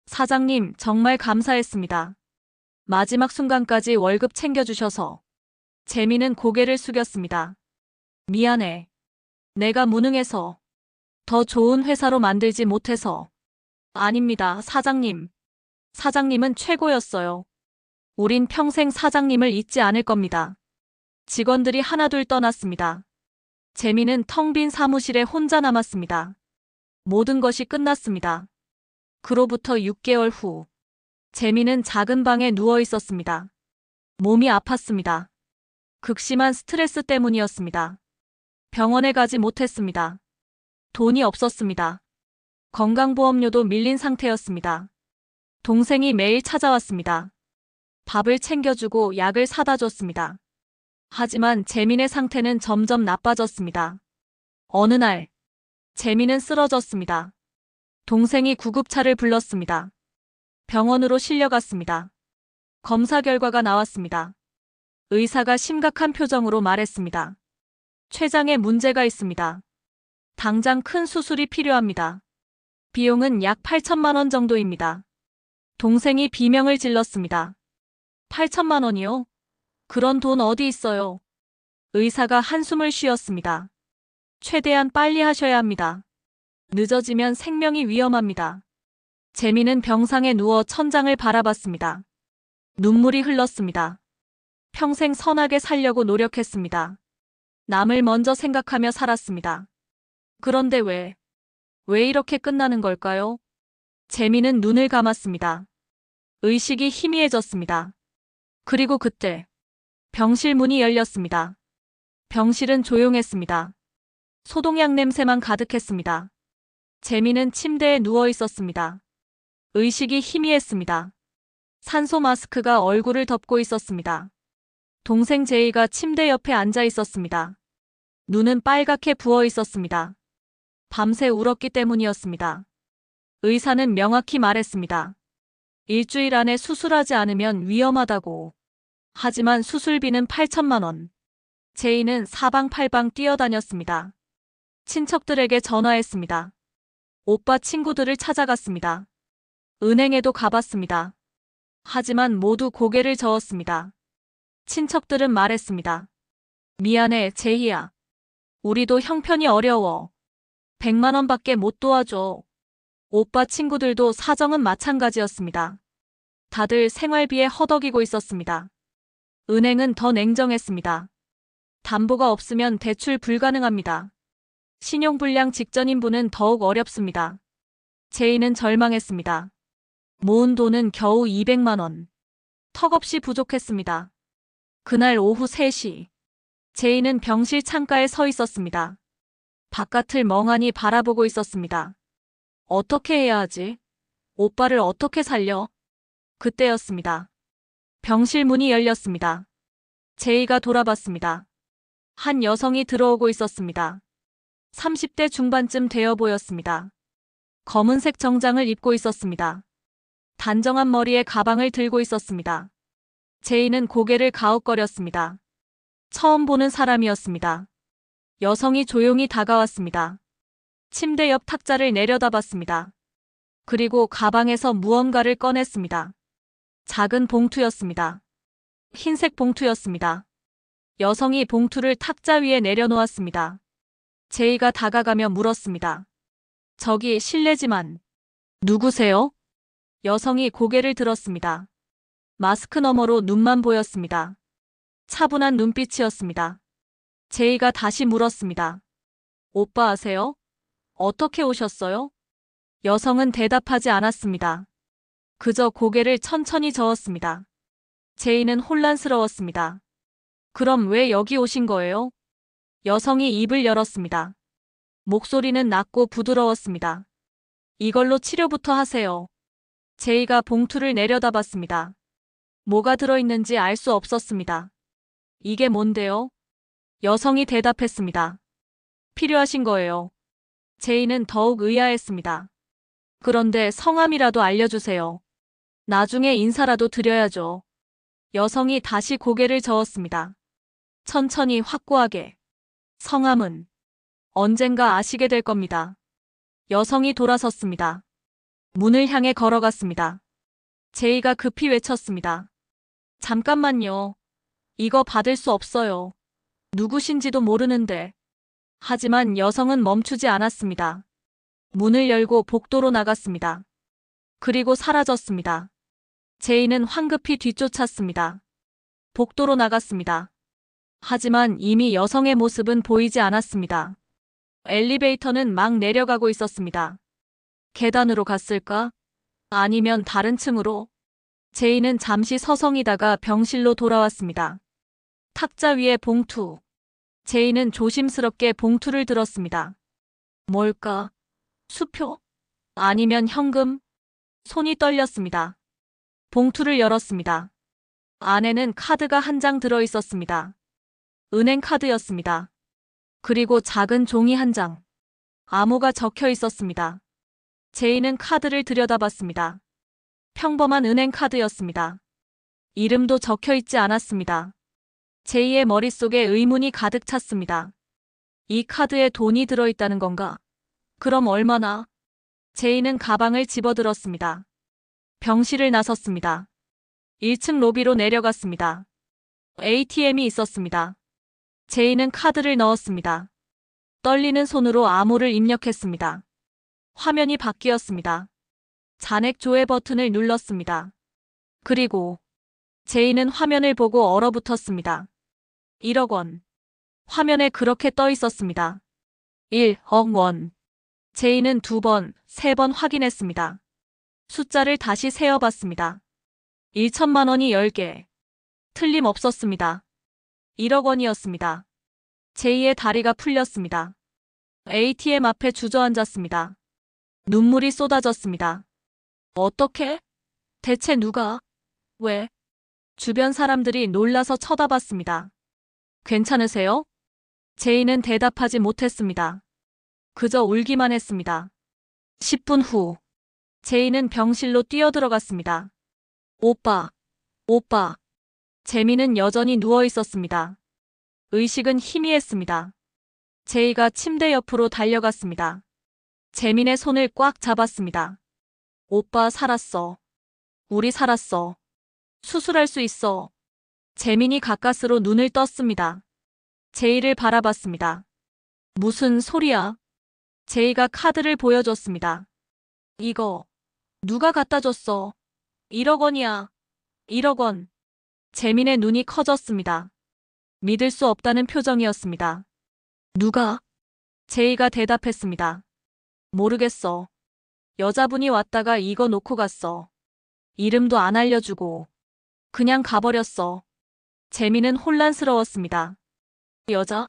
A: 사장님, 정말 감사했습니다. 마지막 순간까지 월급 챙겨주셔서. 재민은 고개를 숙였습니다. 미안해. 내가 무능해서. 더 좋은 회사로 만들지 못해서. 아닙니다, 사장님. 사장님은 최고였어요. 우린 평생 사장님을 잊지 않을 겁니다. 직원들이 하나둘 떠났습니다. 재민은 텅 빈 사무실에 혼자 남았습니다. 모든 것이 끝났습니다. 그로부터 6개월 후, 재민은 작은 방에 누워 있었습니다. 몸이 아팠습니다. 극심한 스트레스 때문이었습니다. 병원에 가지 못했습니다. 돈이 없었습니다. 건강보험료도 밀린 상태였습니다. 동생이 매일 찾아왔습니다. 밥을 챙겨주고 약을 사다 줬습니다. 하지만 재민의 상태는 점점 나빠졌습니다. 어느 날, 재민은 쓰러졌습니다. 동생이 구급차를 불렀습니다. 병원으로 실려갔습니다. 검사 결과가 나왔습니다. 의사가 심각한 표정으로 말했습니다. 췌장에 문제가 있습니다. 당장 큰 수술이 필요합니다. 비용은 약 8천만 원 정도입니다. 동생이 비명을 질렀습니다. 8천만 원이요? 그런 돈 어디 있어요? 의사가 한숨을 쉬었습니다. 최대한 빨리 하셔야 합니다. 늦어지면 생명이 위험합니다. 재민은 병상에 누워 천장을 바라봤습니다. 눈물이 흘렀습니다. 평생 선하게 살려고 노력했습니다. 남을 먼저 생각하며 살았습니다. 그런데 왜 이렇게 끝나는 걸까요? 재민은 눈을 감았습니다. 의식이 희미해졌습니다. 그리고 그때 병실 문이 열렸습니다. 병실은 조용했습니다. 소독약 냄새만 가득했습니다. 재민은 침대에 누워 있었습니다. 의식이 희미했습니다. 산소 마스크가 얼굴을 덮고 있었습니다. 동생 제이가 침대 옆에 앉아 있었습니다. 눈은 빨갛게 부어 있었습니다. 밤새 울었기 때문이었습니다. 의사는 명확히 말했습니다. 일주일 안에 수술하지 않으면 위험하다고. 하지만 수술비는 8천만 원. 제이는 사방팔방 뛰어다녔습니다. 친척들에게 전화했습니다. 오빠 친구들을 찾아갔습니다. 은행에도 가봤습니다. 하지만 모두 고개를 저었습니다. 친척들은 말했습니다. 미안해, 제희야. 우리도 형편이 어려워. 100만 원밖에 못 도와줘. 오빠 친구들도 사정은 마찬가지였습니다. 다들 생활비에 허덕이고 있었습니다. 은행은 더 냉정했습니다. 담보가 없으면 대출 불가능합니다. 신용불량 직전인분은 더욱 어렵습니다. 제이는 절망했습니다. 모은 돈은 겨우 200만 원. 턱없이 부족했습니다. 그날 오후 3시, 제이는 병실 창가에 서 있었습니다. 바깥을 멍하니 바라보고 있었습니다. 어떻게 해야 하지? 오빠를 어떻게 살려? 그때였습니다. 병실 문이 열렸습니다. 제이가 돌아봤습니다. 한 여성이 들어오고 있었습니다. 30대 중반쯤 되어 보였습니다. 검은색 정장을 입고 있었습니다. 단정한 머리에 가방을 들고 있었습니다. 제이는 고개를 가웃거렸습니다. 처음 보는 사람이었습니다. 여성이 조용히 다가왔습니다. 침대 옆 탁자를 내려다봤습니다. 그리고 가방에서 무언가를 꺼냈습니다. 작은 봉투였습니다. 흰색 봉투였습니다. 여성이 봉투를 탁자 위에 내려놓았습니다. 제이가 다가가며 물었습니다. 저기 실례지만 누구세요? 여성이 고개를 들었습니다. 마스크 너머로 눈만 보였습니다. 차분한 눈빛이었습니다. 제이가 다시 물었습니다. 오빠 아세요? 어떻게 오셨어요? 여성은 대답하지 않았습니다. 그저 고개를 천천히 저었습니다. 제이는 혼란스러웠습니다. 그럼 왜 여기 오신 거예요? 여성이 입을 열었습니다. 목소리는 낮고 부드러웠습니다. 이걸로 치료부터 하세요. 제이가 봉투를 내려다봤습니다. 뭐가 들어있는지 알 수 없었습니다. 이게 뭔데요? 여성이 대답했습니다. 필요하신 거예요. 제이는 더욱 의아했습니다. 그런데 성함이라도 알려주세요. 나중에 인사라도 드려야죠. 여성이 다시 고개를 저었습니다. 천천히 확고하게. 성함은 언젠가 아시게 될 겁니다. 여성이 돌아섰습니다. 문을 향해 걸어갔습니다. 제이가 급히 외쳤습니다. 잠깐만요. 이거 받을 수 없어요. 누구신지도 모르는데. 하지만 여성은 멈추지 않았습니다. 문을 열고 복도로 나갔습니다. 그리고 사라졌습니다. 제이는 황급히 뒤쫓았습니다. 복도로 나갔습니다. 하지만 이미 여성의 모습은 보이지 않았습니다. 엘리베이터는 막 내려가고 있었습니다. 계단으로 갔을까? 아니면 다른 층으로? 제이는 잠시 서성이다가 병실로 돌아왔습니다. 탁자 위에 봉투. 제이는 조심스럽게 봉투를 들었습니다. 뭘까? 수표? 아니면 현금? 손이 떨렸습니다. 봉투를 열었습니다. 안에는 카드가 한 장 들어 있었습니다. 은행 카드였습니다. 그리고 작은 종이 한 장. 암호가 적혀 있었습니다. 제이는 카드를 들여다봤습니다. 평범한 은행 카드였습니다. 이름도 적혀 있지 않았습니다. 제이의 머릿속에 의문이 가득 찼습니다. 이 카드에 돈이 들어있다는 건가? 그럼 얼마나? 제이는 가방을 집어들었습니다. 병실을 나섰습니다. 1층 로비로 내려갔습니다. ATM이 있었습니다. 제이는 카드를 넣었습니다. 떨리는 손으로 암호를 입력했습니다. 화면이 바뀌었습니다. 잔액 조회 버튼을 눌렀습니다. 그리고 제이는 화면을 보고 얼어붙었습니다. 1억 원. 화면에 그렇게 떠 있었습니다. 1억 원. 제이는 2번, 3번 확인했습니다. 숫자를 다시 세어봤습니다. 1천만 원이 10개. 틀림없었습니다. 1억 원이었습니다. 제이의 다리가 풀렸습니다. ATM 앞에 주저앉았습니다. 눈물이 쏟아졌습니다. 어떻게? 대체 누가? 왜? 주변 사람들이 놀라서 쳐다봤습니다. 괜찮으세요? 제이는 대답하지 못했습니다. 그저 울기만 했습니다. 10분 후, 제이는 병실로 뛰어들어갔습니다. 오빠, 오빠. 재미는 여전히 누워 있었습니다. 의식은 희미했습니다. 제이가 침대 옆으로 달려갔습니다. 재민의 손을 꽉 잡았습니다. 오빠 살았어. 우리 살았어. 수술할 수 있어. 재민이 가까스로 눈을 떴습니다. 제이를 바라봤습니다. 무슨 소리야? 제이가 카드를 보여줬습니다. 이거 누가 갖다 줬어? 1억 원이야. 1억 원. 재민의 눈이 커졌습니다. 믿을 수 없다는 표정이었습니다. 누가? 제이가 대답했습니다. 모르겠어. 여자분이 왔다가 이거 놓고 갔어. 이름도 안 알려주고. 그냥 가버렸어. 재민은 혼란스러웠습니다. 여자?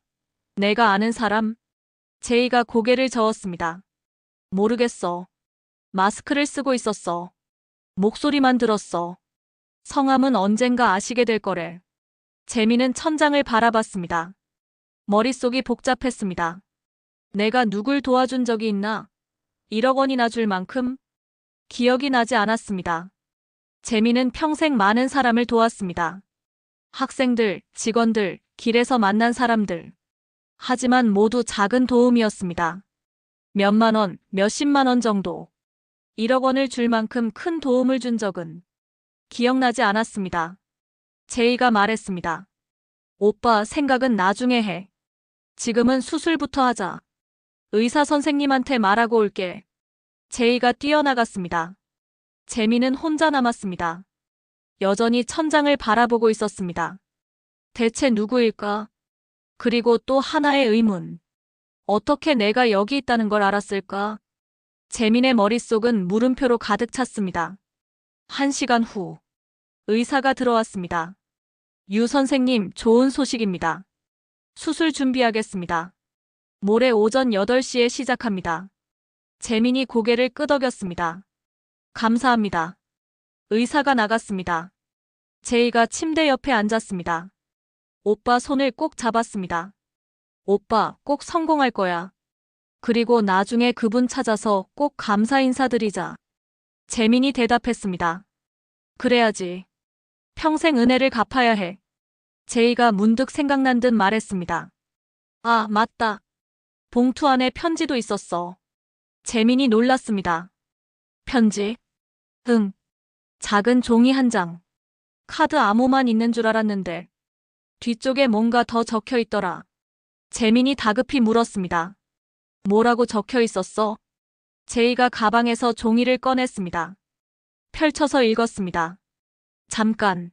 A: 내가 아는 사람? 제이가 고개를 저었습니다. 모르겠어. 마스크를 쓰고 있었어. 목소리만 들었어. 성함은 언젠가 아시게 될 거래. 재민은 천장을 바라봤습니다. 머릿속이 복잡했습니다. 내가 누굴 도와준 적이 있나? 1억 원이나 줄 만큼? 기억이 나지 않았습니다. 재민은 평생 많은 사람을 도왔습니다. 학생들, 직원들, 길에서 만난 사람들. 하지만 모두 작은 도움이었습니다. 몇만 원, 몇십만 원 정도. 1억 원을 줄 만큼 큰 도움을 준 적은 기억나지 않았습니다. 제이가 말했습니다. 오빠 생각은 나중에 해. 지금은 수술부터 하자. 의사 선생님한테 말하고 올게. 제이가 뛰어나갔습니다. 재민은 혼자 남았습니다. 여전히 천장을 바라보고 있었습니다. 대체 누구일까? 그리고 또 하나의 의문. 어떻게 내가 여기 있다는 걸 알았을까? 재민의 머릿속은 물음표로 가득 찼습니다. 1시간 후, 의사가 들어왔습니다. 유 선생님, 좋은 소식입니다. 수술 준비하겠습니다. 모레 오전 8시에 시작합니다. 재민이 고개를 끄덕였습니다. 감사합니다. 의사가 나갔습니다. 제이가 침대 옆에 앉았습니다. 오빠 손을 꼭 잡았습니다. 오빠, 꼭 성공할 거야. 그리고 나중에 그분 찾아서 꼭 감사 인사드리자. 재민이 대답했습니다. 그래야지. 평생 은혜를 갚아야 해. 제이가 문득 생각난 듯 말했습니다. 아, 맞다. 봉투 안에 편지도 있었어. 재민이 놀랐습니다. 편지? 응. 작은 종이 한 장. 카드 암호만 있는 줄 알았는데 뒤쪽에 뭔가 더 적혀 있더라. 재민이 다급히 물었습니다. 뭐라고 적혀 있었어? 제이가 가방에서 종이를 꺼냈습니다. 펼쳐서 읽었습니다. 잠깐.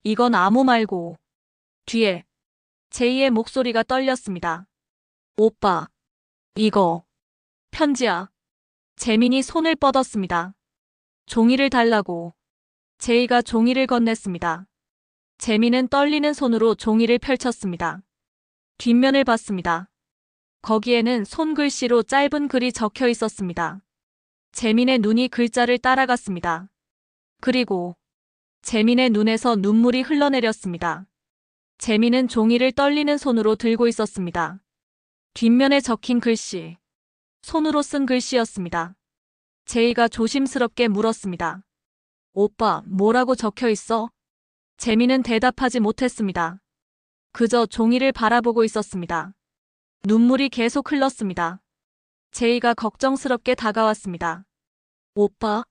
A: 이건 암호 말고. 뒤에. 제이의 목소리가 떨렸습니다. 오빠. 이거. 편지야. 재민이 손을 뻗었습니다. 종이를 달라고. 제이가 종이를 건넸습니다. 재민은 떨리는 손으로 종이를 펼쳤습니다. 뒷면을 봤습니다. 거기에는 손글씨로 짧은 글이 적혀 있었습니다. 재민의 눈이 글자를 따라갔습니다. 그리고 재민의 눈에서 눈물이 흘러내렸습니다. 재민은 종이를 떨리는 손으로 들고 있었습니다. 뒷면에 적힌 글씨. 손으로 쓴 글씨였습니다. 제이가 조심스럽게 물었습니다. 오빠, 뭐라고 적혀 있어? 재민은 대답하지 못했습니다. 그저 종이를 바라보고 있었습니다. 눈물이 계속 흘렀습니다. 제이가 걱정스럽게 다가왔습니다. 오빠,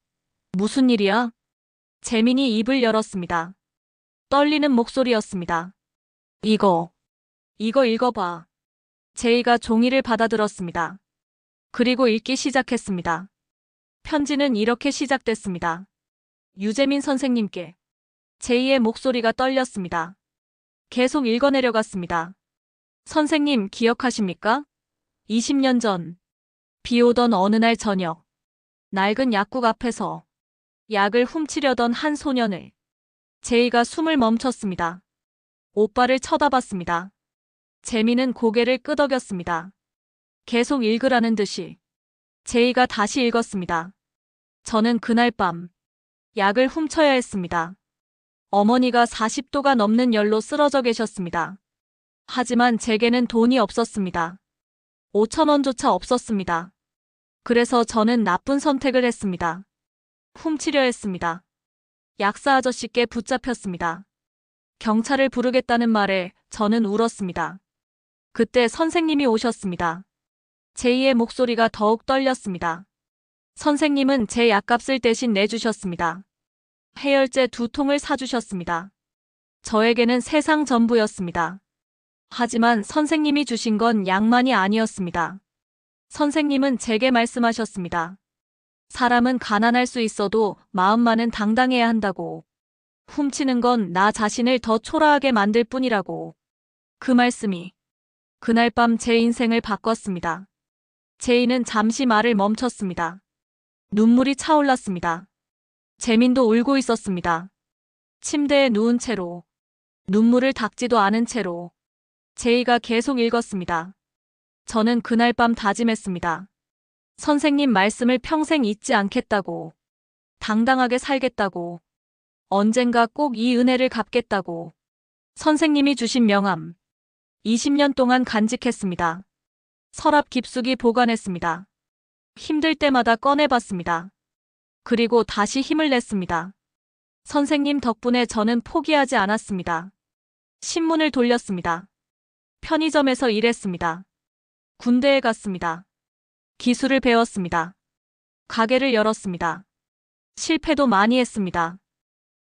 A: 무슨 일이야? 재민이 입을 열었습니다. 떨리는 목소리였습니다. 이거 읽어봐. 제이가 종이를 받아들었습니다. 그리고 읽기 시작했습니다. 편지는 이렇게 시작됐습니다. 유재민 선생님께. 제이의 목소리가 떨렸습니다. 계속 읽어내려갔습니다. 선생님 기억하십니까? 20년 전 비 오던 어느 날 저녁 낡은 약국 앞에서 약을 훔치려던 한 소년을. 제이가 숨을 멈췄습니다. 오빠를 쳐다봤습니다. 재민은 고개를 끄덕였습니다. 계속 읽으라는 듯이. 제이가 다시 읽었습니다. 저는 그날 밤 약을 훔쳐야 했습니다. 어머니가 40도가 넘는 열로 쓰러져 계셨습니다. 하지만 제게는 돈이 없었습니다. 5,000원조차 없었습니다. 그래서 저는 나쁜 선택을 했습니다. 훔치려 했습니다. 약사 아저씨께 붙잡혔습니다. 경찰을 부르겠다는 말에 저는 울었습니다. 그때 선생님이 오셨습니다. 제이의 목소리가 더욱 떨렸습니다. 선생님은 제 약값을 대신 내주셨습니다. 해열제 2통을 사주셨습니다. 저에게는 세상 전부였습니다. 하지만 선생님이 주신 건 약만이 아니었습니다. 선생님은 제게 말씀하셨습니다. 사람은 가난할 수 있어도 마음만은 당당해야 한다고. 훔치는 건 나 자신을 더 초라하게 만들 뿐이라고. 그 말씀이 그날 밤 제 인생을 바꿨습니다. 제이는 잠시 말을 멈췄습니다. 눈물이 차올랐습니다. 재민도 울고 있었습니다. 침대에 누운 채로, 눈물을 닦지도 않은 채로. 제이가 계속 읽었습니다. 저는 그날 밤 다짐했습니다. 선생님 말씀을 평생 잊지 않겠다고. 당당하게 살겠다고. 언젠가 꼭 이 은혜를 갚겠다고. 선생님이 주신 명함. 20년 동안 간직했습니다. 서랍 깊숙이 보관했습니다. 힘들 때마다 꺼내봤습니다. 그리고 다시 힘을 냈습니다. 선생님 덕분에 저는 포기하지 않았습니다. 신문을 돌렸습니다. 편의점에서 일했습니다. 군대에 갔습니다. 기술을 배웠습니다. 가게를 열었습니다. 실패도 많이 했습니다.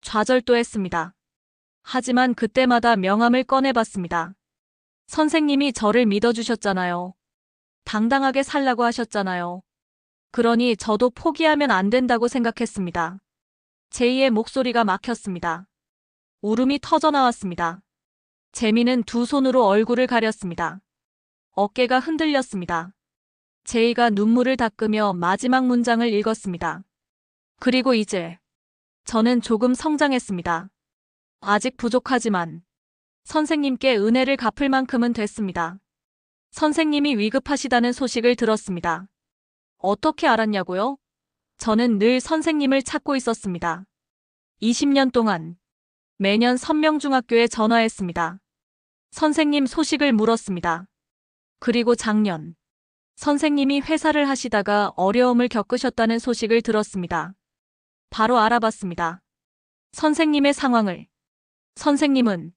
A: 좌절도 했습니다. 하지만 그때마다 명함을 꺼내봤습니다. 선생님이 저를 믿어주셨잖아요. 당당하게 살라고 하셨잖아요. 그러니 저도 포기하면 안 된다고 생각했습니다. 제이의 목소리가 막혔습니다. 울음이 터져나왔습니다. 재민은 두 손으로 얼굴을 가렸습니다. 어깨가 흔들렸습니다. 제이가 눈물을 닦으며 마지막 문장을 읽었습니다. 그리고 이제 저는 조금 성장했습니다. 아직 부족하지만 선생님께 은혜를 갚을 만큼은 됐습니다. 선생님이 위급하시다는 소식을 들었습니다. 어떻게 알았냐고요? 저는 늘 선생님을 찾고 있었습니다. 20년 동안 매년 선명중학교에 전화했습니다. 선생님 소식을 물었습니다. 그리고 작년 선생님이 회사를 하시다가 어려움을 겪으셨다는 소식을 들었습니다. 바로 알아봤습니다. 선생님의 상황을. 선생님은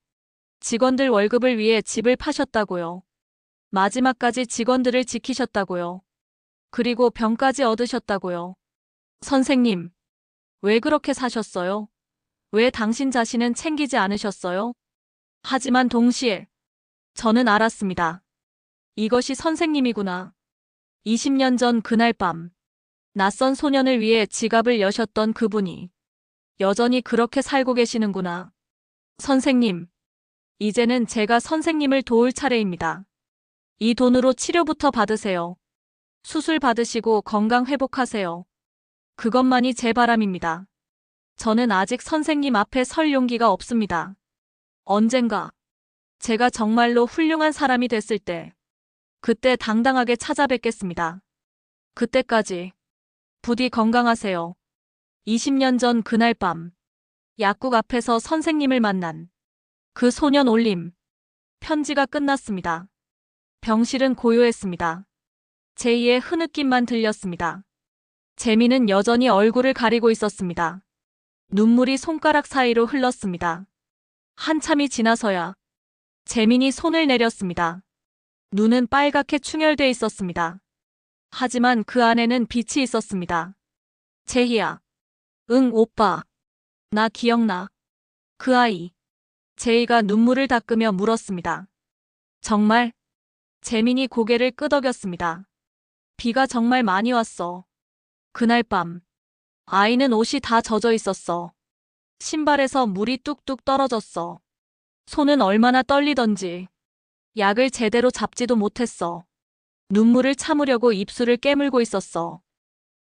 A: 직원들 월급을 위해 집을 파셨다고요. 마지막까지 직원들을 지키셨다고요. 그리고 병까지 얻으셨다고요. 선생님, 왜 그렇게 사셨어요? 왜 당신 자신은 챙기지 않으셨어요? 하지만 동시에 저는 알았습니다. 이것이 선생님이구나. 20년 전 그날 밤 낯선 소년을 위해 지갑을 여셨던 그분이 여전히 그렇게 살고 계시는구나. 선생님, 이제는 제가 선생님을 도울 차례입니다. 이 돈으로 치료부터 받으세요. 수술 받으시고 건강 회복하세요. 그것만이 제 바람입니다. 저는 아직 선생님 앞에 설 용기가 없습니다. 언젠가 제가 정말로 훌륭한 사람이 됐을 때 그때 당당하게 찾아뵙겠습니다. 그때까지 부디 건강하세요. 20년 전 그날 밤 약국 앞에서 선생님을 만난 그 소년 올림. 편지가 끝났습니다. 병실은 고요했습니다. 제2의 흐느낌만 들렸습니다. 재민은 여전히 얼굴을 가리고 있었습니다. 눈물이 손가락 사이로 흘렀습니다. 한참이 지나서야 재민이 손을 내렸습니다. 눈은 빨갛게 충혈돼 있었습니다. 하지만 그 안에는 빛이 있었습니다. 제희야. 응, 오빠. 나 기억나. 그 아이. 제이가 눈물을 닦으며 물었습니다. 정말? 재민이 고개를 끄덕였습니다. 비가 정말 많이 왔어. 그날 밤 아이는 옷이 다 젖어 있었어. 신발에서 물이 뚝뚝 떨어졌어. 손은 얼마나 떨리던지 약을 제대로 잡지도 못했어. 눈물을 참으려고 입술을 깨물고 있었어.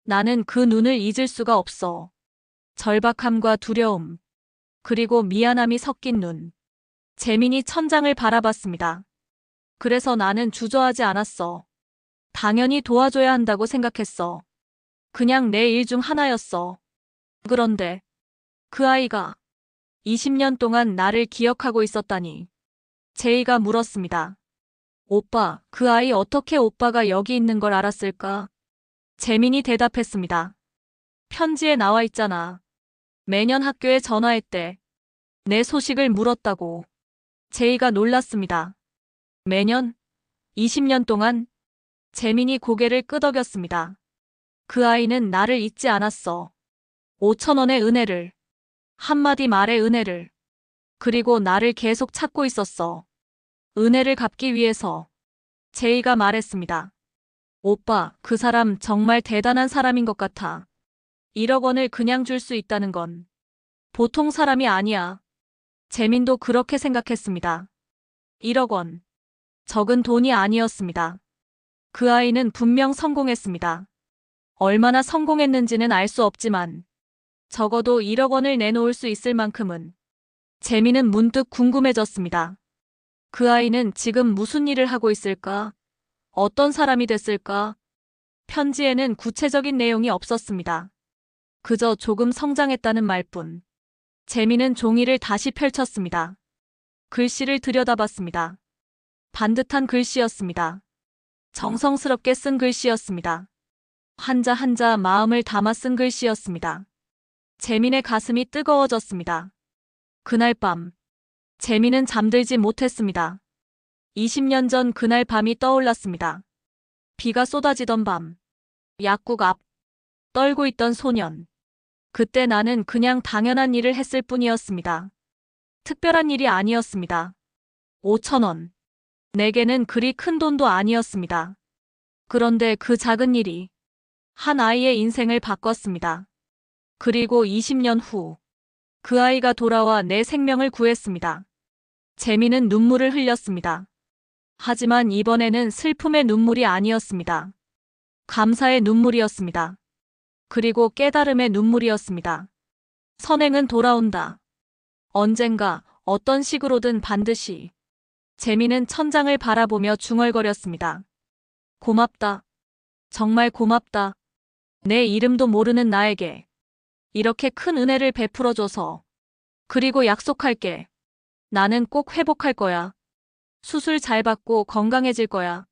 A: 나는 그 눈을 잊을 수가 없어. 절박함과 두려움, 그리고 미안함이 섞인 눈. 재민이 천장을 바라봤습니다. 그래서 나는 주저하지 않았어. 당연히 도와줘야 한다고 생각했어. 그냥 내 일 중 하나였어. 그런데 그 아이가 20년 동안 나를 기억하고 있었다니. 제이가 물었습니다. 오빠, 그 아이 어떻게 오빠가 여기 있는 걸 알았을까? 재민이 대답했습니다. 편지에 나와 있잖아. 매년 학교에 전화했대. 내 소식을 물었다고. 제이가 놀랐습니다. 매년? 20년 동안? 재민이 고개를 끄덕였습니다. 그 아이는 나를 잊지 않았어. 5,000원의 은혜를. 한마디 말의 은혜를. 그리고 나를 계속 찾고 있었어. 은혜를 갚기 위해서. 제이가 말했습니다. 오빠, 그 사람 정말 대단한 사람인 것 같아. 1억 원을 그냥 줄 수 있다는 건 보통 사람이 아니야. 재민도 그렇게 생각했습니다. 1억 원. 적은 돈이 아니었습니다. 그 아이는 분명 성공했습니다. 얼마나 성공했는지는 알 수 없지만 적어도 1억 원을 내놓을 수 있을 만큼은. 재민은 문득 궁금해졌습니다. 그 아이는 지금 무슨 일을 하고 있을까? 어떤 사람이 됐을까? 편지에는 구체적인 내용이 없었습니다. 그저 조금 성장했다는 말뿐. 재민은 종이를 다시 펼쳤습니다. 글씨를 들여다봤습니다. 반듯한 글씨였습니다. 정성스럽게 쓴 글씨였습니다. 한자 한자 마음을 담아 쓴 글씨였습니다. 재민의 가슴이 뜨거워졌습니다. 그날 밤 재민은 잠들지 못했습니다. 20년 전 그날 밤이 떠올랐습니다. 비가 쏟아지던 밤, 약국 앞, 떨고 있던 소년. 그때 나는 그냥 당연한 일을 했을 뿐이었습니다. 특별한 일이 아니었습니다. 5,000원. 내게는 그리 큰 돈도 아니었습니다. 그런데 그 작은 일이 한 아이의 인생을 바꿨습니다. 그리고 20년 후, 그 아이가 돌아와 내 생명을 구했습니다. 재민은 눈물을 흘렸습니다. 하지만 이번에는 슬픔의 눈물이 아니었습니다. 감사의 눈물이었습니다. 그리고 깨달음의 눈물이었습니다. 선행은 돌아온다. 언젠가 어떤 식으로든 반드시. 재민은 천장을 바라보며 중얼거렸습니다. 고맙다. 정말 고맙다. 내 이름도 모르는 나에게 이렇게 큰 은혜를 베풀어줘서. 그리고 약속할게. 나는 꼭 회복할 거야. 수술 잘 받고 건강해질 거야.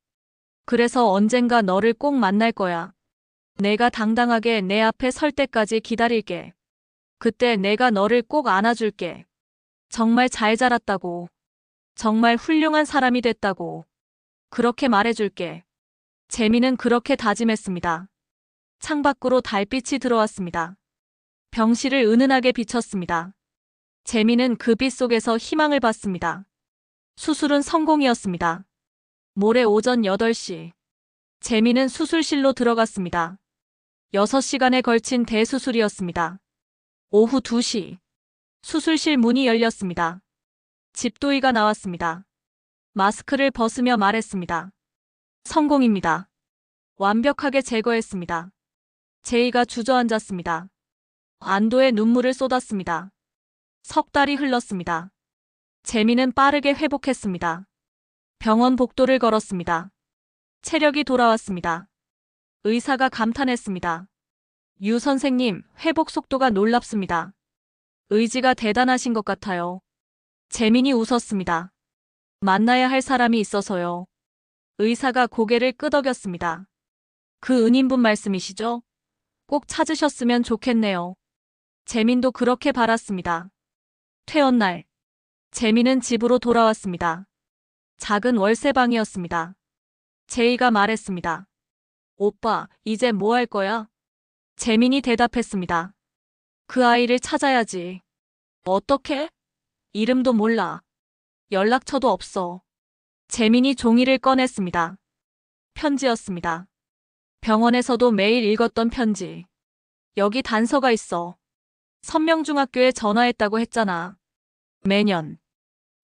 A: 그래서 언젠가 너를 꼭 만날 거야. 내가 당당하게 내 앞에 설 때까지 기다릴게. 그때 내가 너를 꼭 안아줄게. 정말 잘 자랐다고. 정말 훌륭한 사람이 됐다고. 그렇게 말해줄게. 재민은 그렇게 다짐했습니다. 창밖으로 달빛이 들어왔습니다. 병실을 은은하게 비쳤습니다. 재민은 그 빛 속에서 희망을 봤습니다. 수술은 성공이었습니다. 모레 오전 8시. 재민은 수술실로 들어갔습니다. 6시간에 걸친 대수술이었습니다. 오후 2시. 수술실 문이 열렸습니다. 집도이가 나왔습니다. 마스크를 벗으며 말했습니다. 성공입니다. 완벽하게 제거했습니다. 제이가 주저앉았습니다. 안도의 눈물을 쏟았습니다. 석 달이 흘렀습니다. 재민은 빠르게 회복했습니다. 병원 복도를 걸었습니다. 체력이 돌아왔습니다. 의사가 감탄했습니다. 유 선생님, 회복 속도가 놀랍습니다. 의지가 대단하신 것 같아요. 재민이 웃었습니다. 만나야 할 사람이 있어서요. 의사가 고개를 끄덕였습니다. 그 은인분 말씀이시죠? 꼭 찾으셨으면 좋겠네요. 재민도 그렇게 바랐습니다. 퇴원날. 재민은 집으로 돌아왔습니다. 작은 월세방이었습니다. 제이가 말했습니다. 오빠, 이제 뭐 할 거야? 재민이 대답했습니다. 그 아이를 찾아야지. 어떻게? 이름도 몰라. 연락처도 없어. 재민이 종이를 꺼냈습니다. 편지였습니다. 병원에서도 매일 읽었던 편지. 여기 단서가 있어. 선명중학교에 전화했다고 했잖아. 매년.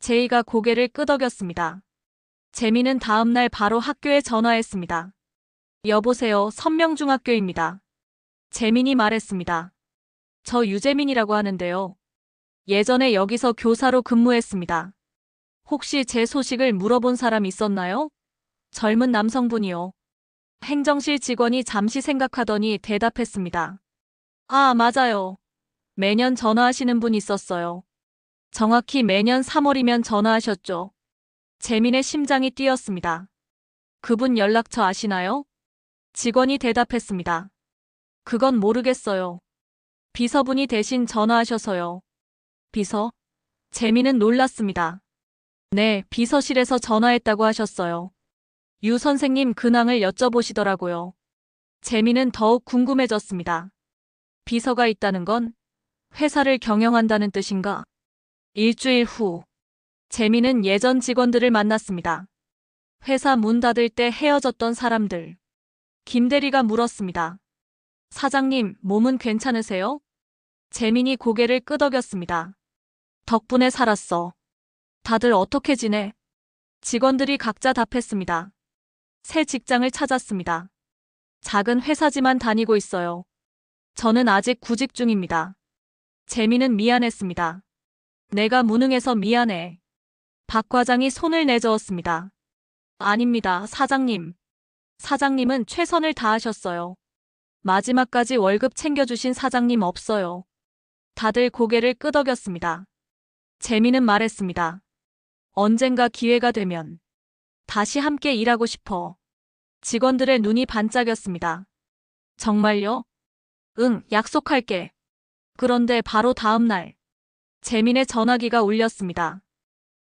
A: 제이가 고개를 끄덕였습니다. 재민은 다음날 바로 학교에 전화했습니다. 여보세요, 선명중학교입니다. 재민이 말했습니다. 저 유재민이라고 하는데요. 예전에 여기서 교사로 근무했습니다. 혹시 제 소식을 물어본 사람 있었나요? 젊은 남성분이요. 행정실 직원이 잠시 생각하더니 대답했습니다. 아, 맞아요. 매년 전화하시는 분 있었어요. 정확히 매년 3월이면 전화하셨죠. 재민의 심장이 뛰었습니다. 그분 연락처 아시나요? 직원이 대답했습니다. 그건 모르겠어요. 비서분이 대신 전화하셔서요. 비서? 재민은 놀랐습니다. 네, 비서실에서 전화했다고 하셨어요. 유 선생님 근황을 여쭤보시더라고요. 재민은 더욱 궁금해졌습니다. 비서가 있다는 건 회사를 경영한다는 뜻인가? 일주일 후, 재민은 예전 직원들을 만났습니다. 회사 문 닫을 때 헤어졌던 사람들. 김 대리가 물었습니다. 사장님, 몸은 괜찮으세요? 재민이 고개를 끄덕였습니다. 덕분에 살았어. 다들 어떻게 지내? 직원들이 각자 답했습니다. 새 직장을 찾았습니다. 작은 회사지만 다니고 있어요. 저는 아직 구직 중입니다. 재민은 미안했습니다. 내가 무능해서 미안해. 박 과장이 손을 내저었습니다. 아닙니다, 사장님. 사장님은 최선을 다하셨어요. 마지막까지 월급 챙겨주신 사장님 없어요. 다들 고개를 끄덕였습니다. 재민은 말했습니다. 언젠가 기회가 되면 다시 함께 일하고 싶어. 직원들의 눈이 반짝였습니다. 정말요? 응, 약속할게. 그런데 바로 다음 날, 재민의 전화기가 울렸습니다.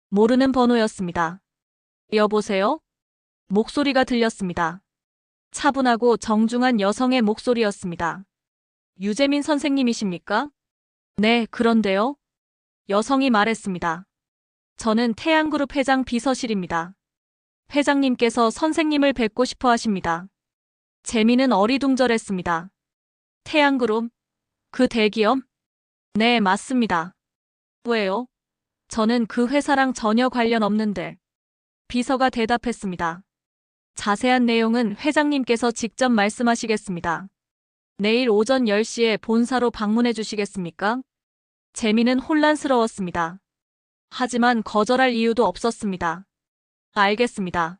A: 모르는 번호였습니다. 여보세요? 목소리가 들렸습니다. 차분하고 정중한 여성의 목소리였습니다. 유재민 선생님이십니까? 네, 그런데요. 여성이 말했습니다. 저는 태양그룹 회장 비서실입니다. 회장님께서 선생님을 뵙고 싶어 하십니다. 재민은 어리둥절했습니다. 태양그룹? 그 대기업? 네, 맞습니다. 왜요? 저는 그 회사랑 전혀 관련 없는데. 비서가 대답했습니다. 자세한 내용은 회장님께서 직접 말씀하시겠습니다. 내일 오전 10시에 본사로 방문해 주시겠습니까? 재민은 혼란스러웠습니다. 하지만 거절할 이유도 없었습니다. 알겠습니다.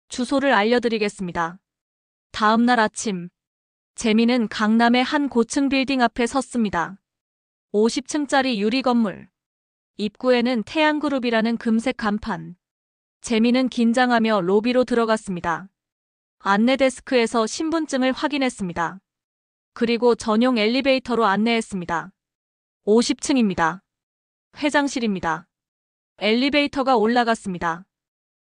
A: 주소를 알려드리겠습니다. 다음 날 아침, 재민은 강남의 한 고층 빌딩 앞에 섰습니다. 50층짜리 유리 건물. 입구에는 태양그룹이라는 금색 간판. 재민은 긴장하며 로비로 들어갔습니다. 안내 데스크에서 신분증을 확인했습니다. 그리고 전용 엘리베이터로 안내했습니다. 50층입니다. 회장실입니다. 엘리베이터가 올라갔습니다.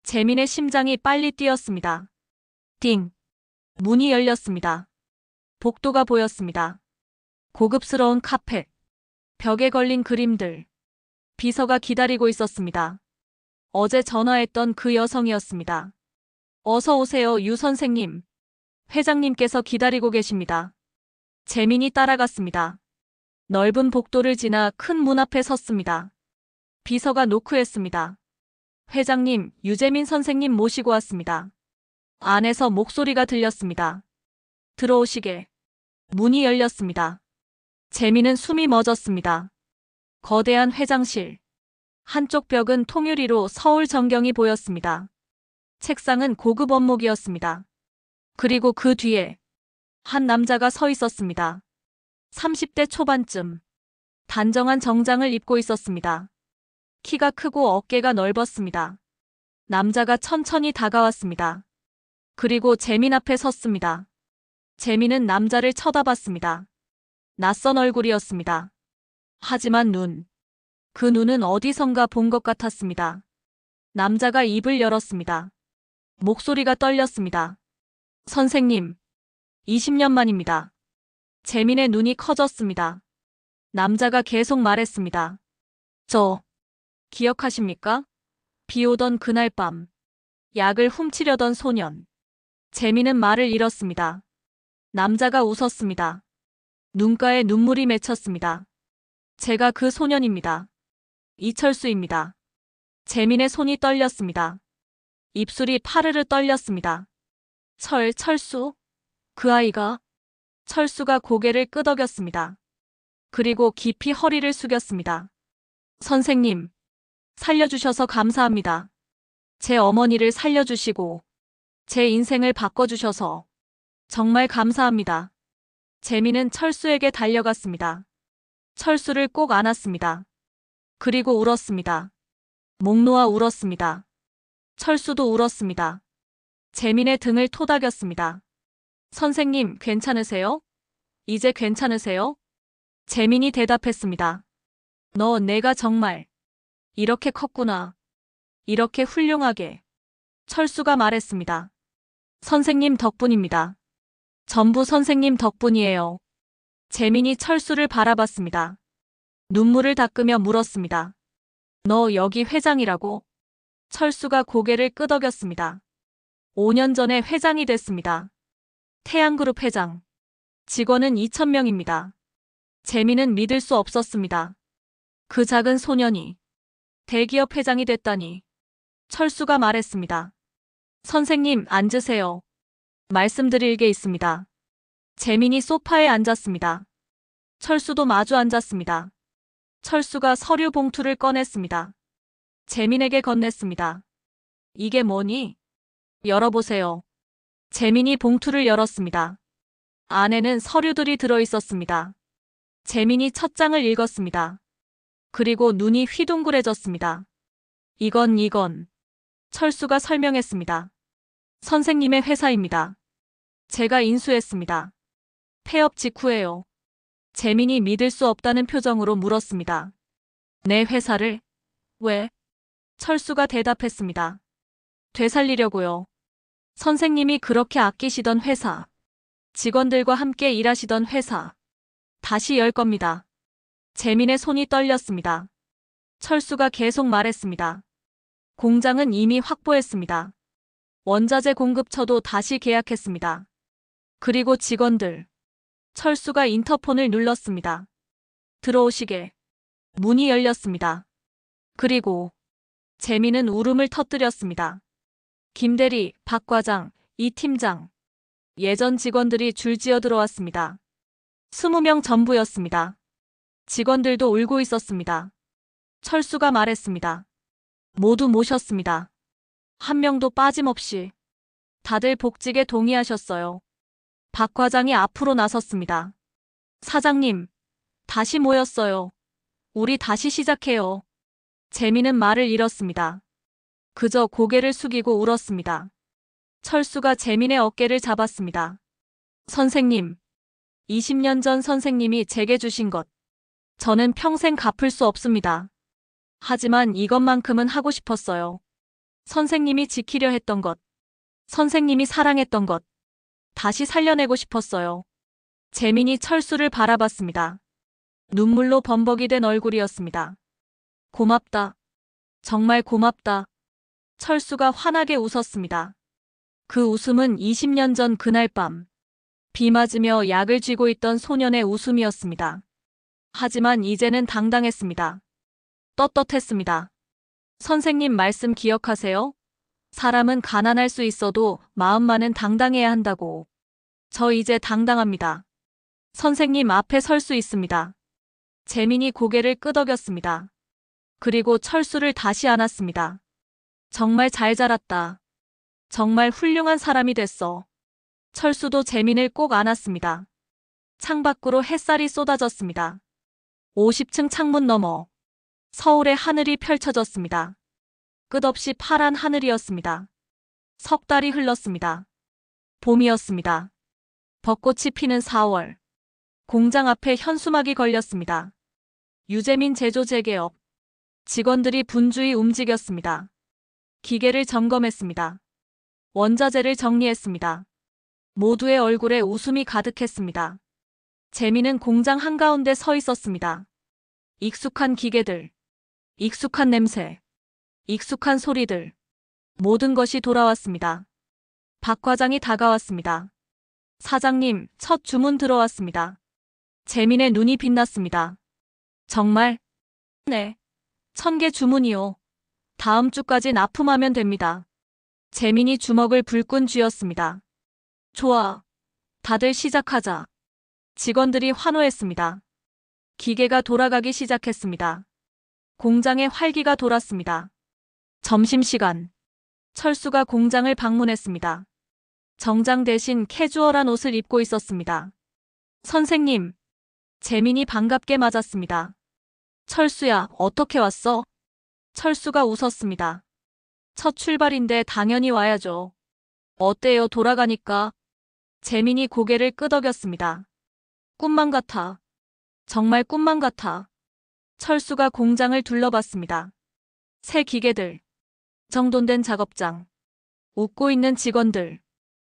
A: 재민의 심장이 빨리 뛰었습니다. 띵. 문이 열렸습니다. 복도가 보였습니다. 고급스러운 카펫, 벽에 걸린 그림들. 비서가 기다리고 있었습니다. 어제 전화했던 그 여성이었습니다. 어서 오세요, 유 선생님. 회장님께서 기다리고 계십니다. 재민이 따라갔습니다. 넓은 복도를 지나 큰 문 앞에 섰습니다. 비서가 노크했습니다. 회장님, 유재민 선생님 모시고 왔습니다. 안에서 목소리가 들렸습니다. 들어오시게. 문이 열렸습니다. 재민은 숨이 멎었습니다. 거대한 회장실. 한쪽 벽은 통유리로 서울 전경이 보였습니다. 책상은 고급 원목이었습니다. 그리고 그 뒤에 한 남자가 서 있었습니다. 30대 초반쯤. 단정한 정장을 입고 있었습니다. 키가 크고 어깨가 넓었습니다. 남자가 천천히 다가왔습니다. 그리고 재민 앞에 섰습니다. 재민은 남자를 쳐다봤습니다. 낯선 얼굴이었습니다. 하지만 그 눈은 어디선가 본 것 같았습니다. 남자가 입을 열었습니다. 목소리가 떨렸습니다. 선생님, 20년 만입니다. 재민의 눈이 커졌습니다. 남자가 계속 말했습니다. 저, 기억하십니까? 비 오던 그날 밤, 약을 훔치려던 소년. 재민은 말을 잃었습니다. 남자가 웃었습니다. 눈가에 눈물이 맺혔습니다. 제가 그 소년입니다. 이철수입니다. 재민의 손이 떨렸습니다. 입술이 파르르 떨렸습니다. 철수? 그 아이가? 철수가 고개를 끄덕였습니다. 그리고 깊이 허리를 숙였습니다. 선생님, 살려주셔서 감사합니다. 제 어머니를 살려주시고 제 인생을 바꿔주셔서 정말 감사합니다. 재민은 철수에게 달려갔습니다. 철수를 꼭 안았습니다. 그리고 울었습니다. 목 놓아 울었습니다. 철수도 울었습니다. 재민의 등을 토닥였습니다. 선생님, 괜찮으세요? 이제 괜찮으세요? 재민이 대답했습니다. 너 내가 정말 이렇게 컸구나. 이렇게 훌륭하게. 철수가 말했습니다. 선생님 덕분입니다. 전부 선생님 덕분이에요. 재민이 철수를 바라봤습니다. 눈물을 닦으며 물었습니다. 너 여기 회장이라고? 철수가 고개를 끄덕였습니다. 5년 전에 회장이 됐습니다. 태양그룹 회장. 직원은 2,000명입니다. 재민은 믿을 수 없었습니다. 그 작은 소년이 대기업 회장이 됐다니. 철수가 말했습니다. 선생님, 앉으세요. 말씀드릴 게 있습니다. 재민이 소파에 앉았습니다. 철수도 마주 앉았습니다. 철수가 서류 봉투를 꺼냈습니다. 재민에게 건넸습니다. 이게 뭐니? 열어보세요. 재민이 봉투를 열었습니다. 안에는 서류들이 들어있었습니다. 재민이 첫 장을 읽었습니다. 그리고 눈이 휘둥그레졌습니다. 이건 철수가 설명했습니다. 선생님의 회사입니다. 제가 인수했습니다. 폐업 직후에요. 재민이 믿을 수 없다는 표정으로 물었습니다. 내 회사를? 왜? 철수가 대답했습니다. 되살리려고요. 선생님이 그렇게 아끼시던 회사, 직원들과 함께 일하시던 회사, 다시 열 겁니다. 재민의 손이 떨렸습니다. 철수가 계속 말했습니다. 공장은 이미 확보했습니다. 원자재 공급처도 다시 계약했습니다. 그리고 직원들. 철수가 인터폰을 눌렀습니다. 들어오시게. 문이 열렸습니다. 그리고 재민은 울음을 터뜨렸습니다. 김대리, 박 과장, 이 팀장. 예전 직원들이 줄지어 들어왔습니다. 20명 전부였습니다. 직원들도 울고 있었습니다. 철수가 말했습니다. 모두 모셨습니다. 한 명도 빠짐없이. 다들 복직에 동의하셨어요. 박 과장이 앞으로 나섰습니다. 사장님, 다시 모였어요. 우리 다시 시작해요. 재미는 말을 잃었습니다. 그저 고개를 숙이고 울었습니다. 철수가 재민의 어깨를 잡았습니다. 선생님, 20년 전 선생님이 제게 주신 것, 저는 평생 갚을 수 없습니다. 하지만 이것만큼은 하고 싶었어요. 선생님이 지키려 했던 것, 선생님이 사랑했던 것, 다시 살려내고 싶었어요. 재민이 철수를 바라봤습니다. 눈물로 범벅이 된 얼굴이었습니다. 고맙다. 정말 고맙다. 철수가 환하게 웃었습니다. 그 웃음은 20년 전 그날 밤, 비 맞으며 약을 쥐고 있던 소년의 웃음이었습니다. 하지만 이제는 당당했습니다. 떳떳했습니다. 선생님 말씀 기억하세요? 사람은 가난할 수 있어도 마음만은 당당해야 한다고. 저 이제 당당합니다. 선생님 앞에 설 수 있습니다. 재민이 고개를 끄덕였습니다. 그리고 철수를 다시 안았습니다. 정말 잘 자랐다. 정말 훌륭한 사람이 됐어. 철수도 재민을 꼭 안았습니다. 창밖으로 햇살이 쏟아졌습니다. 50층 창문 너머 서울의 하늘이 펼쳐졌습니다. 끝없이 파란 하늘이었습니다. 석 달이 흘렀습니다. 봄이었습니다. 벚꽃이 피는 4월. 공장 앞에 현수막이 걸렸습니다. 유재민 제조 재개업. 직원들이 분주히 움직였습니다. 기계를 점검했습니다. 원자재를 정리했습니다. 모두의 얼굴에 웃음이 가득했습니다. 재민은 공장 한가운데 서 있었습니다. 익숙한 기계들, 익숙한 냄새, 익숙한 소리들, 모든 것이 돌아왔습니다. 박 과장이 다가왔습니다. 사장님, 첫 주문 들어왔습니다. 재민의 눈이 빛났습니다. 정말? 네. 1000개 주문이요. 다음 주까지 납품하면 됩니다. 재민이 주먹을 불끈 쥐었습니다. 좋아. 다들 시작하자. 직원들이 환호했습니다. 기계가 돌아가기 시작했습니다. 공장에 활기가 돌았습니다. 점심시간. 철수가 공장을 방문했습니다. 정장 대신 캐주얼한 옷을 입고 있었습니다. 선생님. 재민이 반갑게 맞았습니다. 철수야, 어떻게 왔어? 철수가 웃었습니다. 첫 출발인데 당연히 와야죠. 어때요, 돌아가니까? 재민이 고개를 끄덕였습니다. 꿈만 같아. 정말 꿈만 같아. 철수가 공장을 둘러봤습니다. 새 기계들. 정돈된 작업장. 웃고 있는 직원들.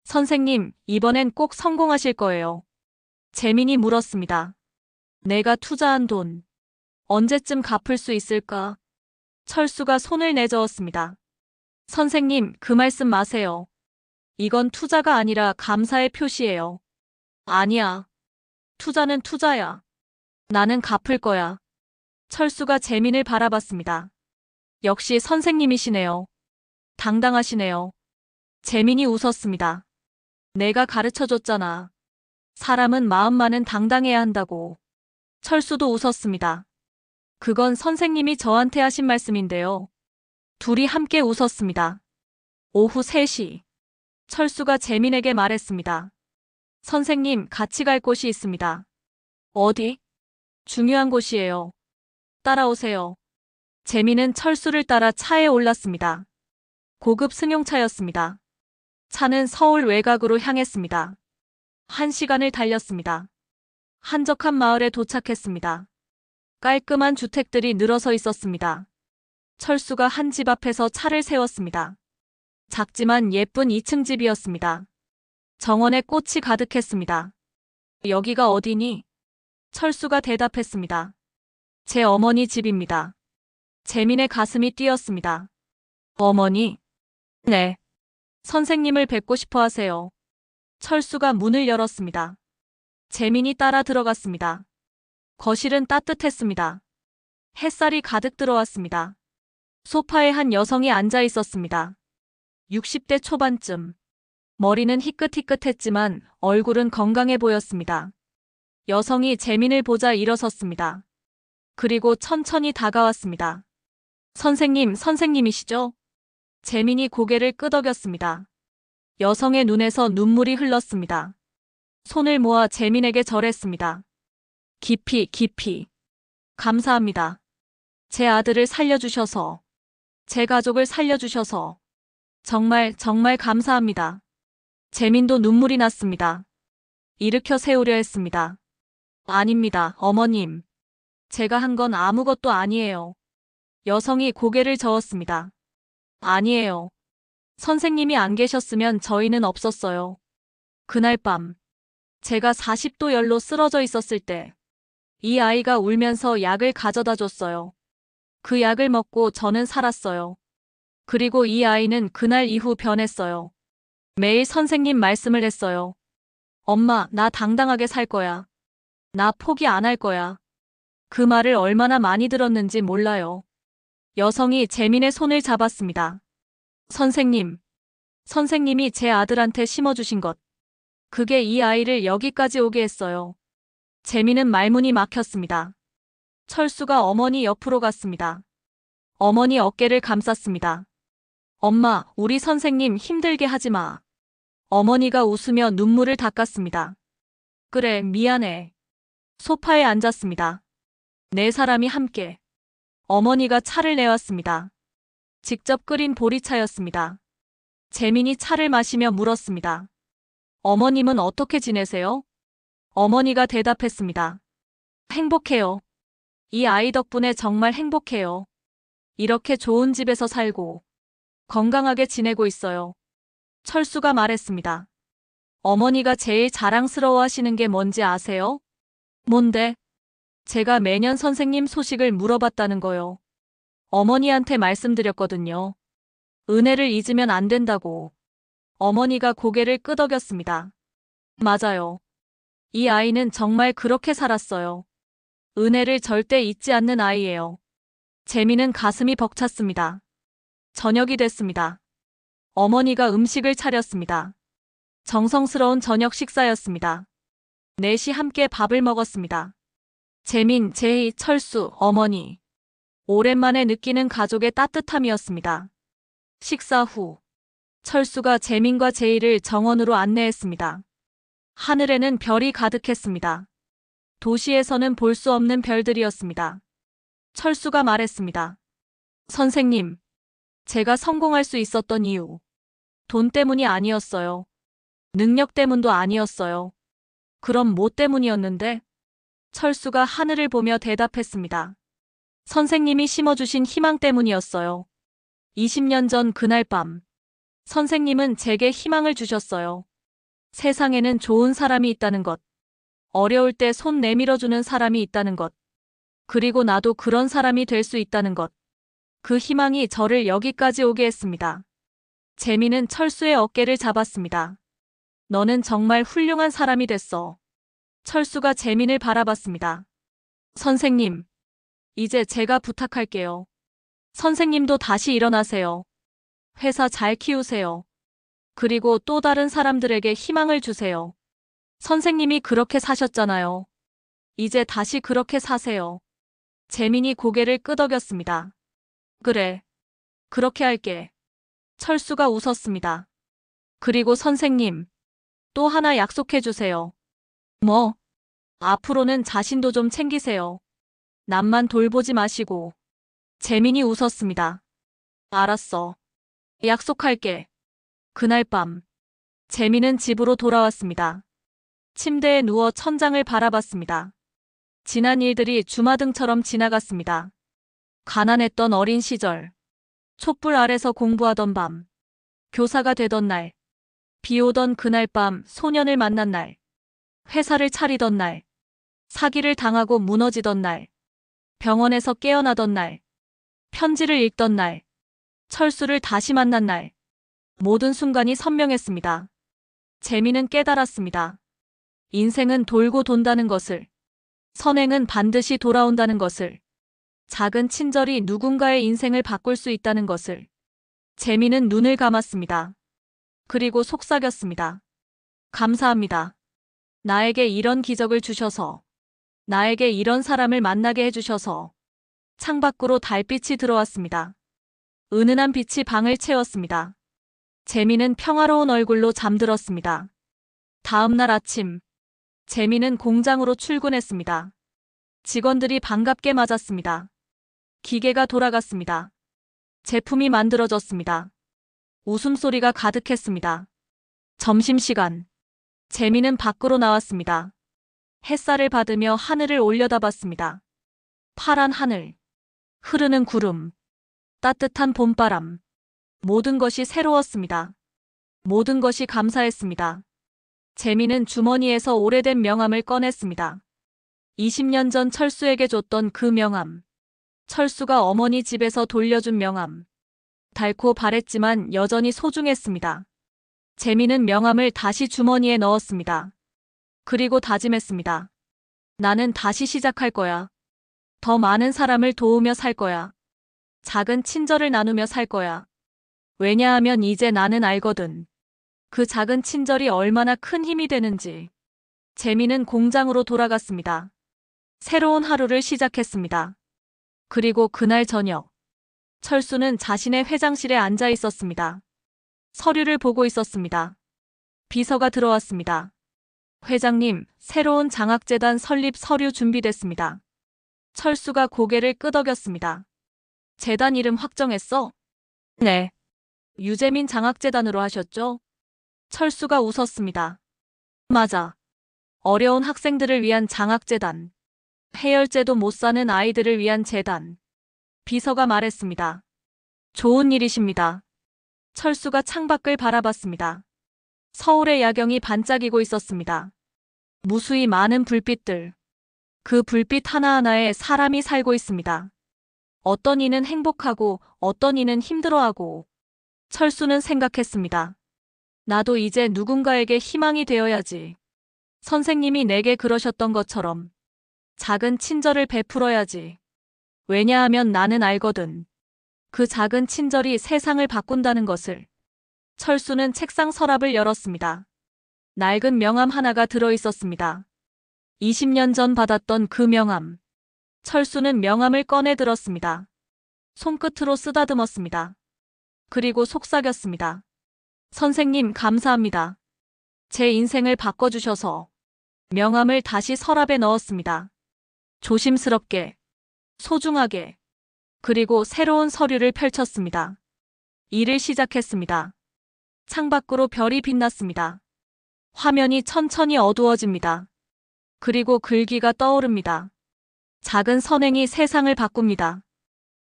A: 선생님, 이번엔 꼭 성공하실 거예요. 재민이 물었습니다. 내가 투자한 돈. 언제쯤 갚을 수 있을까? 철수가 손을 내저었습니다. 선생님, 그 말씀 마세요. 이건 투자가 아니라 감사의 표시예요. 아니야. 투자는 투자야. 나는 갚을 거야. 철수가 재민을 바라봤습니다. 역시 선생님이시네요. 당당하시네요. 재민이 웃었습니다. 내가 가르쳐줬잖아. 사람은 마음만은 당당해야 한다고. 철수도 웃었습니다. 그건 선생님이 저한테 하신 말씀인데요. 둘이 함께 웃었습니다. 오후 3시. 철수가 재민에게 말했습니다. 선생님, 같이 갈 곳이 있습니다. 어디? 중요한 곳이에요. 따라오세요. 재민은 철수를 따라 차에 올랐습니다. 고급 승용차였습니다. 차는 서울 외곽으로 향했습니다. 1시간을 달렸습니다. 한적한 마을에 도착했습니다. 깔끔한 주택들이 늘어서 있었습니다. 철수가 한 집 앞에서 차를 세웠습니다. 작지만 예쁜 2층 집이었습니다. 정원에 꽃이 가득했습니다. 여기가 어디니? 철수가 대답했습니다. 제 어머니 집입니다. 재민의 가슴이 뛰었습니다. 어머니? 네. 선생님을 뵙고 싶어 하세요. 철수가 문을 열었습니다. 재민이 따라 들어갔습니다. 거실은 따뜻했습니다. 햇살이 가득 들어왔습니다. 소파에 한 여성이 앉아 있었습니다. 60대 초반쯤. 머리는 희끗희끗했지만 얼굴은 건강해 보였습니다. 여성이 재민을 보자 일어섰습니다. 그리고 천천히 다가왔습니다. 선생님, 선생님이시죠? 재민이 고개를 끄덕였습니다. 여성의 눈에서 눈물이 흘렀습니다. 손을 모아 재민에게 절했습니다. 깊이, 깊이. 감사합니다. 제 아들을 살려주셔서, 제 가족을 살려주셔서, 정말, 정말 감사합니다. 재민도 눈물이 났습니다. 일으켜 세우려 했습니다. 아닙니다, 어머님. 제가 한 건 아무것도 아니에요. 여성이 고개를 저었습니다. 아니에요. 선생님이 안 계셨으면 저희는 없었어요. 그날 밤, 제가 40도 열로 쓰러져 있었을 때, 이 아이가 울면서 약을 가져다 줬어요. 그 약을 먹고 저는 살았어요. 그리고 이 아이는 그날 이후 변했어요. 매일 선생님 말씀을 했어요. 엄마, 나 당당하게 살 거야. 나 포기 안 할 거야. 그 말을 얼마나 많이 들었는지 몰라요. 여성이 재민의 손을 잡았습니다. 선생님, 선생님이 제 아들한테 심어주신 것. 그게 이 아이를 여기까지 오게 했어요. 재민은 말문이 막혔습니다. 철수가 어머니 옆으로 갔습니다. 어머니 어깨를 감쌌습니다. 엄마, 우리 선생님 힘들게 하지 마. 어머니가 웃으며 눈물을 닦았습니다. 그래, 미안해. 소파에 앉았습니다. 네 사람이 함께. 어머니가 차를 내왔습니다. 직접 끓인 보리차였습니다. 재민이 차를 마시며 물었습니다. 어머님은 어떻게 지내세요? 어머니가 대답했습니다. 행복해요. 이 아이 덕분에 정말 행복해요. 이렇게 좋은 집에서 살고 건강하게 지내고 있어요. 철수가 말했습니다. 어머니가 제일 자랑스러워 하시는 게 뭔지 아세요? 뭔데? 제가 매년 선생님 소식을 물어봤다는 거요. 어머니한테 말씀드렸거든요. 은혜를 잊으면 안 된다고. 어머니가 고개를 끄덕였습니다. 맞아요. 이 아이는 정말 그렇게 살았어요. 은혜를 절대 잊지 않는 아이예요. 재민은 가슴이 벅찼습니다. 저녁이 됐습니다. 어머니가 음식을 차렸습니다. 정성스러운 저녁 식사였습니다. 넷이 함께 밥을 먹었습니다. 재민, 제이, 철수, 어머니. 오랜만에 느끼는 가족의 따뜻함이었습니다. 식사 후, 철수가 재민과 제이를 정원으로 안내했습니다. 하늘에는 별이 가득했습니다. 도시에서는 볼 수 없는 별들이었습니다. 철수가 말했습니다. 선생님, 제가 성공할 수 있었던 이유. 돈 때문이 아니었어요. 능력 때문도 아니었어요. 그럼 뭐 때문이었는데? 철수가 하늘을 보며 대답했습니다. 선생님이 심어주신 희망 때문이었어요. 20년 전 그날 밤, 선생님은 제게 희망을 주셨어요. 세상에는 좋은 사람이 있다는 것. 어려울 때 손 내밀어주는 사람이 있다는 것. 그리고 나도 그런 사람이 될 수 있다는 것. 그 희망이 저를 여기까지 오게 했습니다. 재민은 철수의 어깨를 잡았습니다. 너는 정말 훌륭한 사람이 됐어. 철수가 재민을 바라봤습니다. 선생님, 이제 제가 부탁할게요. 선생님도 다시 일어나세요. 회사 잘 키우세요. 그리고 또 다른 사람들에게 희망을 주세요. 선생님이 그렇게 사셨잖아요. 이제 다시 그렇게 사세요. 재민이 고개를 끄덕였습니다. 그래. 그렇게 할게. 철수가 웃었습니다. 그리고 선생님, 또 하나 약속해 주세요. 뭐? 앞으로는 자신도 좀 챙기세요. 남만 돌보지 마시고. 재민이 웃었습니다. 알았어. 약속할게. 그날 밤, 재민은 집으로 돌아왔습니다. 침대에 누워 천장을 바라봤습니다. 지난 일들이 주마등처럼 지나갔습니다. 가난했던 어린 시절, 촛불 아래서 공부하던 밤, 교사가 되던 날, 비 오던 그날 밤 소년을 만난 날, 회사를 차리던 날, 사기를 당하고 무너지던 날, 병원에서 깨어나던 날, 편지를 읽던 날, 철수를 다시 만난 날, 모든 순간이 선명했습니다. 재민은 깨달았습니다. 인생은 돌고 돈다는 것을, 선행은 반드시 돌아온다는 것을, 작은 친절이 누군가의 인생을 바꿀 수 있다는 것을. 재민은 눈을 감았습니다. 그리고 속삭였습니다. 감사합니다. 나에게 이런 기적을 주셔서. 나에게 이런 사람을 만나게 해주셔서. 창밖으로 달빛이 들어왔습니다. 은은한 빛이 방을 채웠습니다. 재민은 평화로운 얼굴로 잠들었습니다. 다음 날 아침, 재민은 공장으로 출근했습니다. 직원들이 반갑게 맞았습니다. 기계가 돌아갔습니다. 제품이 만들어졌습니다. 웃음소리가 가득했습니다. 점심시간, 재민은 밖으로 나왔습니다. 햇살을 받으며 하늘을 올려다봤습니다. 파란 하늘, 흐르는 구름, 따뜻한 봄바람. 모든 것이 새로웠습니다. 모든 것이 감사했습니다. 재민은 주머니에서 오래된 명함을 꺼냈습니다. 20년 전 철수에게 줬던 그 명함. 철수가 어머니 집에서 돌려준 명함. 닳고 바랬지만 여전히 소중했습니다. 재민은 명함을 다시 주머니에 넣었습니다. 그리고 다짐했습니다. 나는 다시 시작할 거야. 더 많은 사람을 도우며 살 거야. 작은 친절을 나누며 살 거야. 왜냐하면 이제 나는 알거든. 그 작은 친절이 얼마나 큰 힘이 되는지. 재민은 공장으로 돌아갔습니다. 새로운 하루를 시작했습니다. 그리고 그날 저녁, 철수는 자신의 회장실에 앉아 있었습니다. 서류를 보고 있었습니다. 비서가 들어왔습니다. 회장님, 새로운 장학재단 설립 서류 준비됐습니다. 철수가 고개를 끄덕였습니다. 재단 이름 확정했어? 네. 유재민 장학재단으로 하셨죠? 철수가 웃었습니다. 맞아. 어려운 학생들을 위한 장학재단. 해열제도 못 사는 아이들을 위한 재단. 비서가 말했습니다. 좋은 일이십니다. 철수가 창밖을 바라봤습니다. 서울의 야경이 반짝이고 있었습니다. 무수히 많은 불빛들. 그 불빛 하나하나에 사람이 살고 있습니다. 어떤 이는 행복하고 어떤 이는 힘들어하고. 철수는 생각했습니다. 나도 이제 누군가에게 희망이 되어야지. 선생님이 내게 그러셨던 것처럼 작은 친절을 베풀어야지. 왜냐하면 나는 알거든. 그 작은 친절이 세상을 바꾼다는 것을. 철수는 책상 서랍을 열었습니다. 낡은 명함 하나가 들어있었습니다. 20년 전 받았던 그 명함. 철수는 명함을 꺼내 들었습니다. 손끝으로 쓰다듬었습니다. 그리고 속삭였습니다. 선생님, 감사합니다. 제 인생을 바꿔주셔서. 명함을 다시 서랍에 넣었습니다. 조심스럽게, 소중하게, 그리고 새로운 서류를 펼쳤습니다. 일을 시작했습니다. 창밖으로 별이 빛났습니다. 화면이 천천히 어두워집니다. 그리고 글귀가 떠오릅니다. 작은 선행이 세상을 바꿉니다.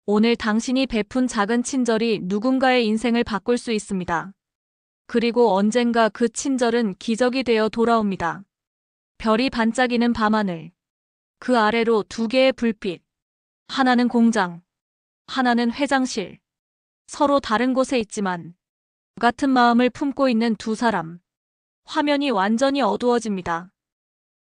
A: 오늘 당신이 베푼 작은 친절이 누군가의 인생을 바꿀 수 있습니다. 그리고 언젠가 그 친절은 기적이 되어 돌아옵니다. 별이 반짝이는 밤하늘. 그 아래로 두 개의 불빛. 하나는 공장, 하나는 회장실. 서로 다른 곳에 있지만 같은 마음을 품고 있는 두 사람. 화면이 완전히 어두워집니다.